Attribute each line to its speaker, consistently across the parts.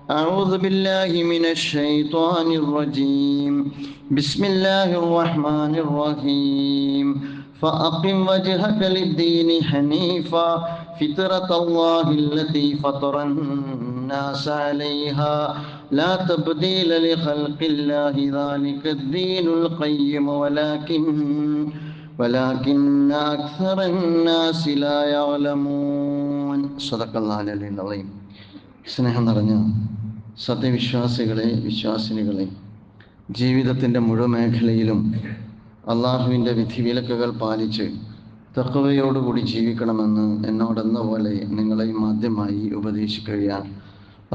Speaker 1: أعوذ بالله من الشيطان الرجيم. بسم الله الرحمن الرحيم. فأقم وجهك للدين حنيفا فطرة الله التي فطر الناس عليها لا تبديل لخلق الله ذلك الدين القيم ولكن أكثر الناس لا يعلمون. صدق الله العلي العظيم. സ്നേഹം നിറഞ്ഞ സത്യവിശ്വാസികളെ, വിശ്വാസിനികളെ, ജീവിതത്തിൻ്റെ മുഴുവൻ മേഖലയിലും അള്ളാഹുവിൻ്റെ വിധിവിലക്കുകൾ പാലിച്ച് തഖ്വയോടുകൂടി ജീവിക്കണമെന്ന് എന്നോടെന്ന പോലെ നിങ്ങളെയും ആദ്യമായി ഉപദേശിക്കുകയാണ്.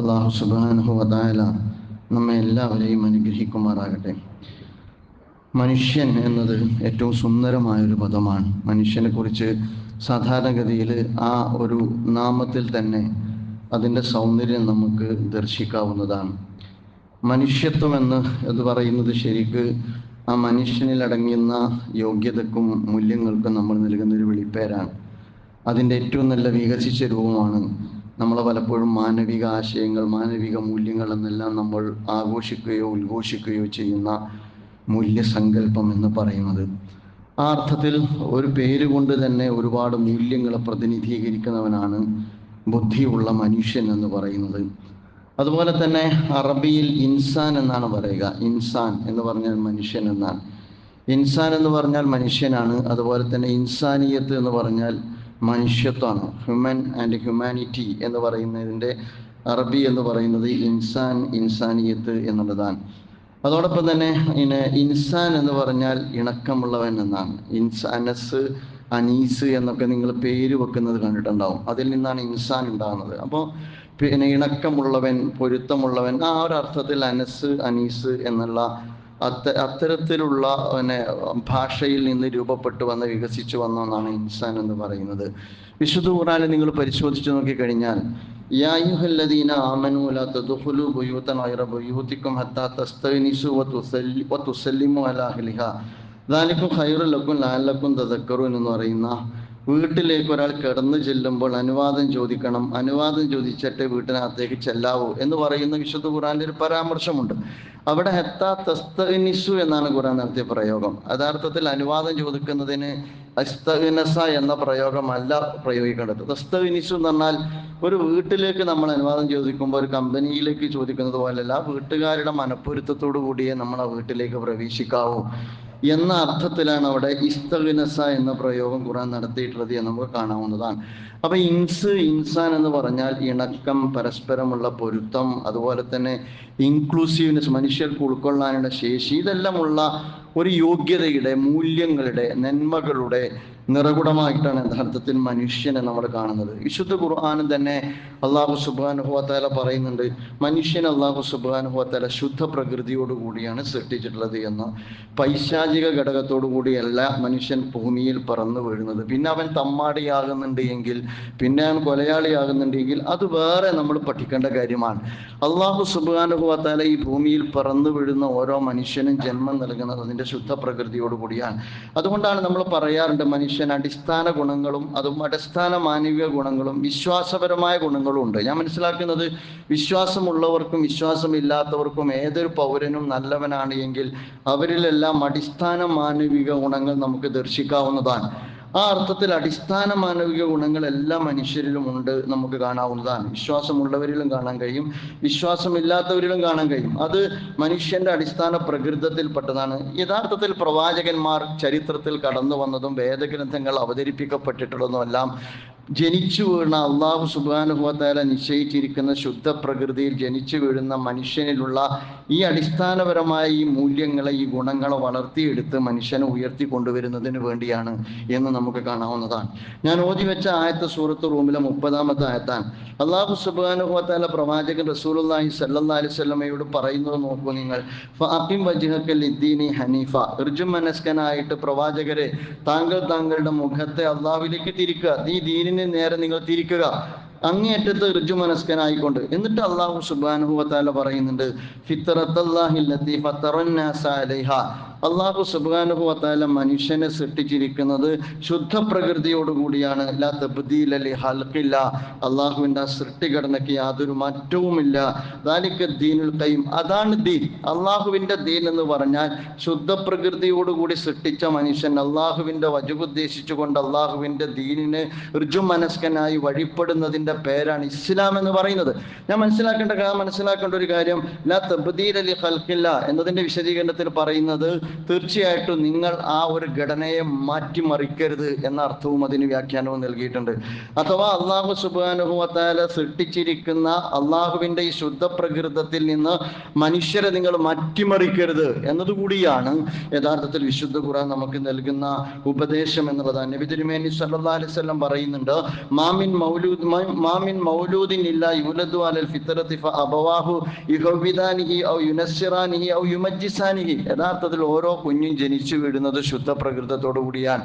Speaker 1: അള്ളാഹു സുബ്ഹാനഹു വ തആല നമ്മെ എല്ലാവരെയും അനുഗ്രഹിക്കുമാറാകട്ടെ. മനുഷ്യൻ എന്നത് ഏറ്റവും സുന്ദരമായൊരു പദമാണ്. മനുഷ്യനെ കുറിച്ച് സാധാരണഗതിയിൽ ആ ഒരു നാമത്തിൽ തന്നെ അതിൻ്റെ സൗന്ദര്യം നമുക്ക് ദർശിക്കാവുന്നതാണ്. മനുഷ്യത്വം എന്ന് പറയുന്നത് ശരിക്ക് ആ മനുഷ്യനിൽ അടങ്ങുന്ന യോഗ്യതക്കും മൂല്യങ്ങൾക്കും നമ്മൾ നൽകുന്നൊരു വിളിപ്പേരാണ്. അതിൻ്റെ ഏറ്റവും നല്ല വികസിച്ച രൂപമാണ് നമ്മൾ പലപ്പോഴും മാനവിക ആശയങ്ങൾ, മാനവിക മൂല്യങ്ങൾ എന്നെല്ലാം നമ്മൾ ആഘോഷിക്കുകയോ ഉദ്ഘോഷിക്കുകയോ ചെയ്യുന്ന മൂല്യസങ്കല്പം എന്ന് പറയുന്നത്. ആ അർത്ഥത്തിൽ ഒരു പേര് കൊണ്ട് തന്നെ ഒരുപാട് മൂല്യങ്ങളെ പ്രതിനിധീകരിക്കുന്നവനാണ് ബുദ്ധിയുള്ള മനുഷ്യൻ എന്ന് പറയുന്നത്. അതുപോലെ തന്നെ അറബിയിൽ ഇൻസാൻ എന്നാണ് പറയുക. ഇൻസാൻ എന്ന് പറഞ്ഞാൽ മനുഷ്യൻ എന്നാണ്. ഇൻസാൻ എന്ന് പറഞ്ഞാൽ മനുഷ്യനാണ്. അതുപോലെ തന്നെ ഇൻസാനിയത്ത് എന്ന് പറഞ്ഞാൽ മനുഷ്യത്വമാണ്. ഹ്യൂമൻ ആൻഡ് ഹ്യൂമാനിറ്റി എന്ന് പറയുന്നതിൻ്റെ അറബി എന്ന് പറയുന്നത് ഇൻസാൻ, ഇൻസാനിയത്ത് എന്നുള്ളതാണ്. അതോടൊപ്പം തന്നെ ഇൻസാൻ എന്ന് പറഞ്ഞാൽ ഇണക്കമുള്ളവൻ എന്നാണ്. അനസ്, അനീസ് എന്നൊക്കെ നിങ്ങൾ പേര് വെക്കുന്നത് കണ്ടിട്ടുണ്ടാവും. അതിൽ നിന്നാണ് ഇൻസാൻ ഉണ്ടാകുന്നത്. അപ്പോൾ പിന്നെ ഇണക്കമുള്ളവൻ, പൊരുത്തമുള്ളവൻ, ആ ഒരു അർത്ഥത്തിൽ അനസ്, അനീസ് എന്നുള്ള അത്തരത്തിലുള്ള ഭാഷയിൽ നിന്ന് രൂപപ്പെട്ടു വന്ന് വികസിച്ചു വന്ന ഒന്നാണ് ഇൻസാൻ എന്ന് പറയുന്നത്. വിശുദ്ധ ഖുർആനിൽ നിങ്ങൾ പരിശോധിച്ച് നോക്കിക്കഴിഞ്ഞാൽ യാ അയ്യുഹല്ലദീന ആമനൂ ലാ തദ്ഖുലൂ ബുയൂതൻ ഗൈറ ബുയൂതികും ഹത്താ തസ്തഗ്നിസൂ വതുസല്ലിമൂ അലാ അഹ്ലിഹാ ദാലികും ഖൈറുൽ ലക്കും ലഅല്ലക്കും തദക്കറൂൻ എന്ന് പറയുന്ന, വീട്ടിലേക്ക് ഒരാൾ കിടന്നു ചെല്ലുമ്പോൾ അനുവാദം ചോദിക്കണം, അനുവാദം ചോദിച്ചിട്ട് വീട്ടിനകത്തേക്ക് ചെല്ലാവൂ എന്ന് പറയുന്ന വിശുദ്ധ ഖുർആനിൽ ഒരു പരാമർശമുണ്ട്. അവിടെ ഹത്താ തസ്തഗ്നിസു എന്നാണ് ഖുർആൻ നടത്തിയ പ്രയോഗം. യഥാർത്ഥത്തിൽ അനുവാദം ചോദിക്കുന്നതിന് അസ്തഗ്നസ എന്ന പ്രയോഗമല്ല പ്രയോഗിക്കേണ്ടത്. തസ്തഗ്നിസു എന്ന് പറഞ്ഞാൽ ഒരു വീട്ടിലേക്ക് നമ്മൾ അനുവാദം ചോദിക്കുമ്പോൾ ഒരു കമ്പനിയിലേക്ക് ചോദിക്കുന്നത് പോലെയല്ല, വീട്ടുകാരുടെ മനപ്പൊരുത്തത്തോടു കൂടിയേ നമ്മൾ ആ വീട്ടിലേക്ക് പ്രവേശിക്കാവൂ എന്ന അർത്ഥത്തിലാണ് അവിടെ ഇസ്തഗ്നസ എന്ന പ്രയോഗം ഖുർആൻ നടത്തിയിട്ടുള്ളത് എന്ന് നമുക്ക് കാണാവുന്നതാണ്. അപ്പൊ ഇൻസാൻ എന്ന് പറഞ്ഞാൽ ഇണക്കം, പരസ്പരമുള്ള പൊരുത്തം, അതുപോലെ തന്നെ ഇൻക്ലൂസീവ്നെസ്, മനുഷ്യർക്ക് ഉൾക്കൊള്ളാനുള്ള ശേഷി, ഇതെല്ലാമുള്ള ഒരു യോഗ്യതയുടെ, മൂല്യങ്ങളുടെ, നന്മകളുടെ നിറകുടമായിട്ടാണ് യഥാർത്ഥത്തിൽ മനുഷ്യനെ നമ്മൾ കാണുന്നത്. വിശുദ്ധ ഖുർആനിൽ തന്നെ അല്ലാഹു സുബ്ഹാനഹു വ തആല പറയുന്നുണ്ട്, മനുഷ്യൻ അല്ലാഹു സുബ്ഹാനഹു വ തആല ശുദ്ധ പ്രകൃതിയോട് കൂടിയാണ് സൃഷ്ടിച്ചിട്ടുള്ളത് എന്ന്. പൈശാചിക ഘടകത്തോടു കൂടിയല്ല മനുഷ്യൻ ഭൂമിയിൽ പറന്നു വീഴുന്നത്. പിന്നെ അവൻ തമ്മാടിയാകുന്നുണ്ട് എങ്കിൽ, പിന്നെ അവൻ കൊലയാളിയാകുന്നുണ്ടെങ്കിൽ അത് വേറെ നമ്മൾ പഠിക്കേണ്ട കാര്യമാണ്. അല്ലാഹു സുബ്ഹാനഹു വ തആല ഈ ഭൂമിയിൽ പറന്നു വീഴുന്ന ഓരോ മനുഷ്യനും ജന്മം നൽകുന്നത് അതിൻ്റെ ശുദ്ധ പ്രകൃതിയോട് കൂടിയാണ്. അതുകൊണ്ടാണ് നമ്മൾ പറയാറുണ്ട്, മനുഷ്യൻ അടിസ്ഥാന ഗുണങ്ങളും അതും അടിസ്ഥാന മാനവിക ഗുണങ്ങളും വിശ്വാസപരമായ ഗുണങ്ങളും ഉണ്ട്. ഞാൻ മനസ്സിലാക്കുന്നത് വിശ്വാസമുള്ളവർക്കും വിശ്വാസമില്ലാത്തവർക്കും ഏതൊരു പൗരനും നല്ലവനാണ് എങ്കിൽ അവരിലെല്ലാം അടിസ്ഥാന മാനവിക ഗുണങ്ങൾ നമുക്ക് ദർശിക്കാവുന്നതാണ്. ആ അർത്ഥത്തിൽ അടിസ്ഥാന മാനവിക ഗുണങ്ങൾ എല്ലാ മനുഷ്യരിലും ഉണ്ട്, നമുക്ക് കാണാവുന്നതാണ്. വിശ്വാസമുള്ളവരിലും കാണാൻ കഴിയും, വിശ്വാസമില്ലാത്തവരിലും കാണാൻ കഴിയും. അത് മനുഷ്യന്റെ അടിസ്ഥാന പ്രകൃതത്തിൽപ്പെട്ടതാണ്. യഥാർത്ഥത്തിൽ പ്രവാചകന്മാർ ചരിത്രത്തിൽ കടന്നു വന്നതും വേദഗ്രന്ഥങ്ങൾ അവതരിപ്പിക്കപ്പെട്ടിട്ടുള്ളതുമെല്ലാം ജനിച്ചു വീഴുന്ന, അല്ലാഹു സുബ്ഹാനഹു വ തആല നിശ്ചയിച്ചിരിക്കുന്ന ശുദ്ധ പ്രകൃതിയിൽ ജനിച്ചു വീഴുന്ന മനുഷ്യനിലുള്ള ഈ അടിസ്ഥാനപരമായ ഈ മൂല്യങ്ങളെ, ഈ ഗുണങ്ങളെ വളർത്തിയെടുത്ത് മനുഷ്യനെ ഉയർത്തി കൊണ്ടുവരുന്നതിന് വേണ്ടിയാണ് എന്ന് നമുക്ക് കാണാവുന്നതാണ്. ഞാൻ ഓതി വെച്ച ആയത്ത് സൂറത്ത് റൂമിലെ 30-ാമത്തെ ആയത്താണ്. അല്ലാഹു സുബ്ഹാനഹു വ തആല പ്രവാചകൻ റസൂലുള്ളാഹി സ്വല്ലല്ലാഹി അലൈഹി വസല്ലമയോട് പറയുന്നത് നോക്കൂ നിങ്ങൾ. ഫഅഖിം വജ്ഹക ലിദ്ദീനി ഹനീഫ, ഋജുമനസ്കനായിട്ട് പ്രവാചകരെ താങ്കളുടെ മുഖത്തെ അള്ളാഹുവിലേക്ക് തിരിക്കുക, ഈ ദീനിന് നേരെ നിങ്ങൾ തിരിക്കുക, അങ്ങേയറ്റത്ത് ഋജുമനസ്കനായിക്കൊണ്ട്. എന്നിട്ട് അല്ലാഹു സുബ്ഹാനഹു വ തആല പറയുന്നുണ്ട്, ഫിത്രത്തല്ലാഹി ലത്തി ഫത്തറന്നാസ അലൈഹ, അള്ളാഹു സുബ്ഹാനഹു വ തആല മനുഷ്യനെ സൃഷ്ടിച്ചിരിക്കുന്നത് ശുദ്ധ പ്രകൃതിയോടുകൂടിയാണ്. ലാ തബ്ദീല ലി ഖൽഖില്ല, അള്ളാഹുവിൻ്റെ ആ സൃഷ്ടിഘടനയ്ക്ക് യാതൊരു മാറ്റവുമില്ല. ദാലിക ദീനുൽ ഖയ്യിം, അതാണ് ദീൻ. അള്ളാഹുവിൻ്റെ ദീൻ എന്ന് പറഞ്ഞാൽ ശുദ്ധ പ്രകൃതിയോടുകൂടി സൃഷ്ടിച്ച മനുഷ്യൻ അള്ളാഹുവിൻ്റെ വജഹ് ഉദ്ദേശിച്ചുകൊണ്ട് അള്ളാഹുവിൻ്റെ ദീനിന് ഋജുമനസ്കനായി വഴിപ്പെടുന്നതിൻ്റെ പേരാണ് ഇസ്ലാം എന്ന് പറയുന്നത്. ഞാൻ മനസ്സിലാക്കേണ്ട ഒരു കാര്യം, ലാ തബ്ദീല ലി ഖൽഖില്ല എന്നതിൻ്റെ വിശദീകരണത്തിൽ പറയുന്നത് തീർച്ചയായിട്ടും നിങ്ങൾ ആ ഒരു ഘടനയെ മാറ്റിമറിക്കരുത് എന്ന അർത്ഥവും അതിന് വ്യാഖ്യാനവും നൽകിയിട്ടുണ്ട്. അഥവാ അള്ളാഹു സുബ്ഹാനഹു വ തആല സൃഷ്ടിച്ചിരിക്കുന്ന അള്ളാഹുവിൻ്റെ ഈ ശുദ്ധ പ്രകൃതത്തിൽ നിന്ന് മനുഷ്യരെ നിങ്ങൾ മാറ്റിമറിക്കരുത് എന്നതുകൂടിയാണ് യഥാർത്ഥത്തിൽ വിശുദ്ധ ഖുർആൻ നമുക്ക് നൽകുന്ന ഉപദേശം എന്നുള്ളതാണ്. നബി തിരുമേനി സല്ലല്ലാഹു അലൈഹി വസല്ലം പറയുന്നുണ്ട്, മാമിൻ മൗലൂദിൻ ഇല്ലാ യുലദു അലൽ ഫിത്രതി ഫഅബവാഹു യുഹവ്വിദാനിഹി ഔ യുനസ്സിറാനിഹി ഔ യുമജ്ജിസാനിഹി. യഥാർത്ഥത്തിൽ ഓരോ കുഞ്ഞും ജനിച്ചു വീഴുന്നത് ശുദ്ധ പ്രകൃതത്തോടു കൂടിയാണ്.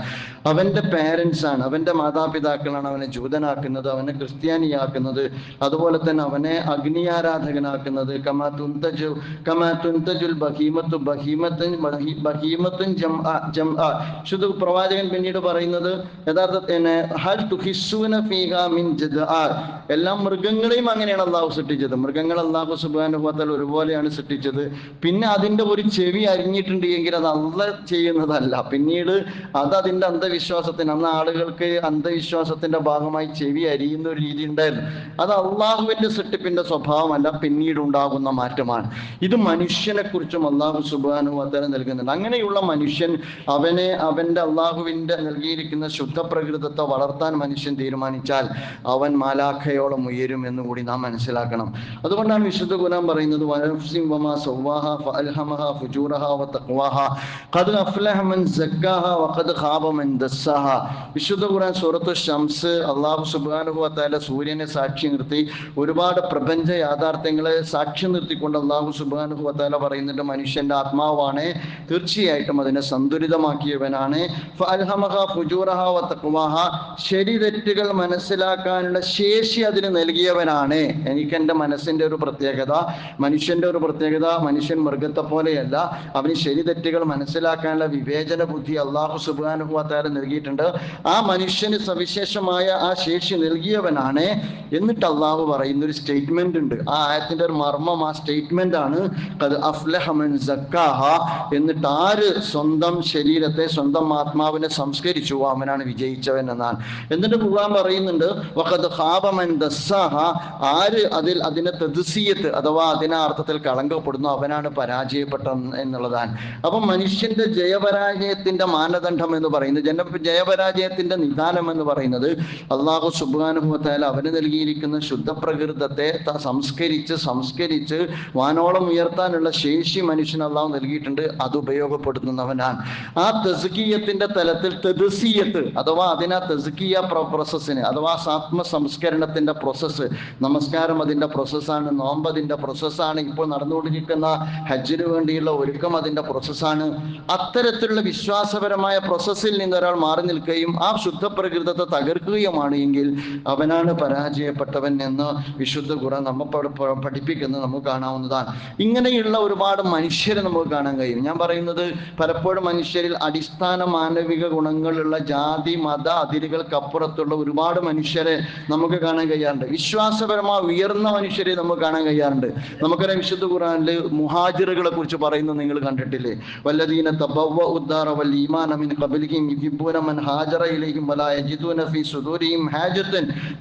Speaker 1: അവൻ്റെ പേരൻസ് ആണ്, അവൻ്റെ മാതാപിതാക്കളാണ് അവനെ ജൂതനാക്കുന്നത്, അവനെ ക്രിസ്ത്യാനിയാക്കുന്നത്, അതുപോലെ തന്നെ അവനെ അഗ്നിയാരാധകനാക്കുന്നത്. കമാ തുൻതജുൽ ബഹീമത്തു ബഹീമത്തുൻ ജംഅ. ശുദ്ധ പ്രവാചകൻ പിന്നീട് പറയുന്നത് യഥാർത്ഥത്തിൽ ഹൽ തുഹിസ്സുന ഫീഹാ മിൻ ജദ്ആ, എല്ലാ മൃഗങ്ങളെയും അങ്ങനെയാണ് അള്ളാഹു സൃഷ്ടിച്ചത്. മൃഗങ്ങൾ അള്ളാഹു സുബ്ഹാനഹു വ തആല ഒരുപോലെയാണ് സൃഷ്ടിച്ചത്. പിന്നെ അതിൻ്റെ ഒരു ചെവി അരിഞ്ഞിട്ടുണ്ട് എങ്കിൽ അത് അല്ല ചെയ്യുന്നതല്ല, പിന്നീട് അത് അതിൻ്റെ അന്ധവിശ്വാസത്തിന്, അന്ന് ആളുകൾക്ക് അന്ധവിശ്വാസത്തിന്റെ ഭാഗമായി ചെവി അരിയുന്ന ഒരു രീതി ഉണ്ടായിരുന്നു. അത് അള്ളാഹുവിൻ്റെ സൃഷ്ടിപ്പിന്റെ സ്വഭാവമല്ല, പിന്നീട് ഉണ്ടാകുന്ന മാറ്റമാണ്. ഇത് മനുഷ്യനെ കുറിച്ചും അള്ളാഹു സുബ്ഹാനഹു വ തആല നൽകുന്നുണ്ട്. അങ്ങനെയുള്ള മനുഷ്യൻ അവൻ്റെ അള്ളാഹുവിൻ്റെ നൽകിയിരിക്കുന്ന ശുദ്ധ പ്രകൃതത്തെ വളർത്താൻ മനുഷ്യൻ തീരുമാനിച്ചാൽ അവൻ മാലാഖയോളം ഉയരും എന്നുകൂടി നാം മനസ്സിലാക്കണം. അതുകൊണ്ടാണ് വിശുദ്ധ ഖുർആൻ പറയുന്നത്, വനഫ്സിൻ വമാ സവ്വാഹ ഫഅൽഹമഹ ഫുജൂറഹ വതഖ്വാഹ ഖദ് അഫ്ലഹ മൻ സക്കാഹ വഖദ് ഖാബ മൻ ദസ്സാഹ. വിശുദ്ധ ഖുർആൻ സൂറത്തു ശംസ് അല്ലാഹു സുബ്ഹാനഹു വ തആല സൂര്യനെ സാക്ഷി നിർത്തി ഒരുപാട് പ്രപഞ്ച യാഥാർത്ഥ്യങ്ങളെ സാക്ഷി നിർത്തിക്കൊണ്ട് അല്ലാഹു സുബ്ഹാനഹു വ തആല പറയുന്നുണ്ട്, മനുഷ്യന്റെ ആത്മാവാണ്, തീർച്ചയായിട്ടും അതിനെ സന്തുലിതമാക്കിയവനാണ്. ഫഅൽഹമഹ ഫുജൂറഹ വതഖ്വാഹ, ശരി തെറ്റുകൾ മനസ്സിലാക്കാനുള്ള ശേഷി അതിന് നൽകിയവനാണ്. എനിക്ക് എൻ്റെ മനസ്സിൻ്റെ ഒരു പ്രത്യേകത, മനുഷ്യൻ്റെ ഒരു പ്രത്യേകത, മനുഷ്യൻ മൃഗത്തെ പോലെയല്ല, അവന് ശരി തെറ്റുകൾ മനസ്സിലാക്കാനുള്ള വിവേചന ബുദ്ധി അല്ലാഹു സുബ്ഹാനഹു വ തആല നൽകിയിട്ടുണ്ട്. ആ മനുഷ്യന് സവിശേഷമായ ആ ശേഷി നൽകിയവനാണ്. എന്നിട്ട് അള്ളാഹു പറയുന്ന ഒരു സ്റ്റേറ്റ്മെന്റ് ഉണ്ട്, ആ ആയത്തിന്റെ ഒരു മർമ്മം ആ സ്റ്റേറ്റ്മെന്റ് ആണ്, ഖദ് അഫ്ലഹ മൻ സക്കാഹ. എന്നിട്ട് ആര് സ്വന്തം ശരീരത്തെ, സ്വന്തം ആത്മാവിനെ സംസ്കരിച്ചു അവനാണ് വിജയിച്ചവൻ എന്നാണ്. എന്നിട്ട് ഖുർആൻ പറയുന്നുണ്ട്, വഖദ് ഖാബ മൻ ദസ്സാഹ, ആര് അതിനെ തദ്സിയത്ത് അഥവാ അതിനെ അർത്ഥത്തിൽ കളങ്കപ്പെടുന്നു അവനാണ് പരാജയപ്പെട്ടത് എന്നുള്ളതാണ്. അപ്പം മനുഷ്യന്റെ ജയപരാജയത്തിന്റെ മാനദണ്ഡം എന്ന് പറയുന്നത്, ജയപരാജയത്തിന്റെ നിദാനം എന്ന് പറയുന്നത് അല്ലാഹു സുബ്ഹാനഹു വ തആല അവന് നൽകിയിരിക്കുന്ന ശുദ്ധ പ്രകൃതത്തെ സംസ്കരിച്ച് വാനോളം ഉയർത്താനുള്ള ശേഷി മനുഷ്യന് അല്ലാഹു നൽകിയിട്ടുണ്ട്. അത് ഉപയോഗപ്പെടുത്തുന്നവനാണ്. ആ തസ്കിയത്തിന്റെ തലത്തിൽ തദ്സിയത്ത് അഥവാ അതിനാ തസ്കിയ പ്രോസസ്സിന് അഥവാ ആത്മ സംസ്കരണത്തിന്റെ പ്രോസസ്സ്, നമസ്കാരം അതിന്റെ പ്രോസസ്സാണ്, നോമ്പ് അതിന്റെ പ്രോസസ്സാണ്, ഇപ്പോൾ നടന്നുകൊണ്ടിരിക്കുന്ന ഹജ്ജിന് വേണ്ടിയുള്ള ഒരുക്കം അതിന്റെ പ്രോസസ്സാണ്. അത്തരത്തിലുള്ള വിശ്വാസപരമായ പ്രോസസ്സിൽ നിന്ന് ഒരാൾ മാറി നിൽക്കുകയും ആ ശുദ്ധ പ്രകൃതത്തെ തകർക്കുകയുമാണ് എങ്കിൽ അവനാണ് പരാജയപ്പെട്ടവൻ എന്ന് വിശുദ്ധ ഖുർആൻ നമ്മെ പഠിപ്പിക്കുന്നത് നമുക്ക് കാണാവുന്നതാണ്. ഇങ്ങനെയുള്ള ഒരുപാട് മനുഷ്യരെ നമുക്ക് കാണാൻ കഴിയും. ഞാൻ പറയുന്നത് പലപ്പോഴും മനുഷ്യരിൽ അടിസ്ഥാന മാനവിക ഗുണങ്ങളുള്ള ജാതി മത അതിരുകൾക്കപ്പുറത്തുള്ള ഒരുപാട് മനുഷ്യരെ നമുക്ക് കാണാൻ കഴിയാറുണ്ട്. വിശ്വാസപരമായ ഉയർന്ന മനുഷ്യരെ നമുക്ക് കാണാൻ കഴിയാറുണ്ട്. നമുക്കറിയാം വിശുദ്ധ ഖുർആനിൽ മുഹാജിറുകളെ കുറിച്ച് പറയുന്നത് നിങ്ങൾ കണ്ടിട്ടില്ലേ? വല്ലദീന തബവ്വഉ الدار والإيمان من قبلهم يحبون من هاجر إليهم ولا يجدون في صدورهم حاجة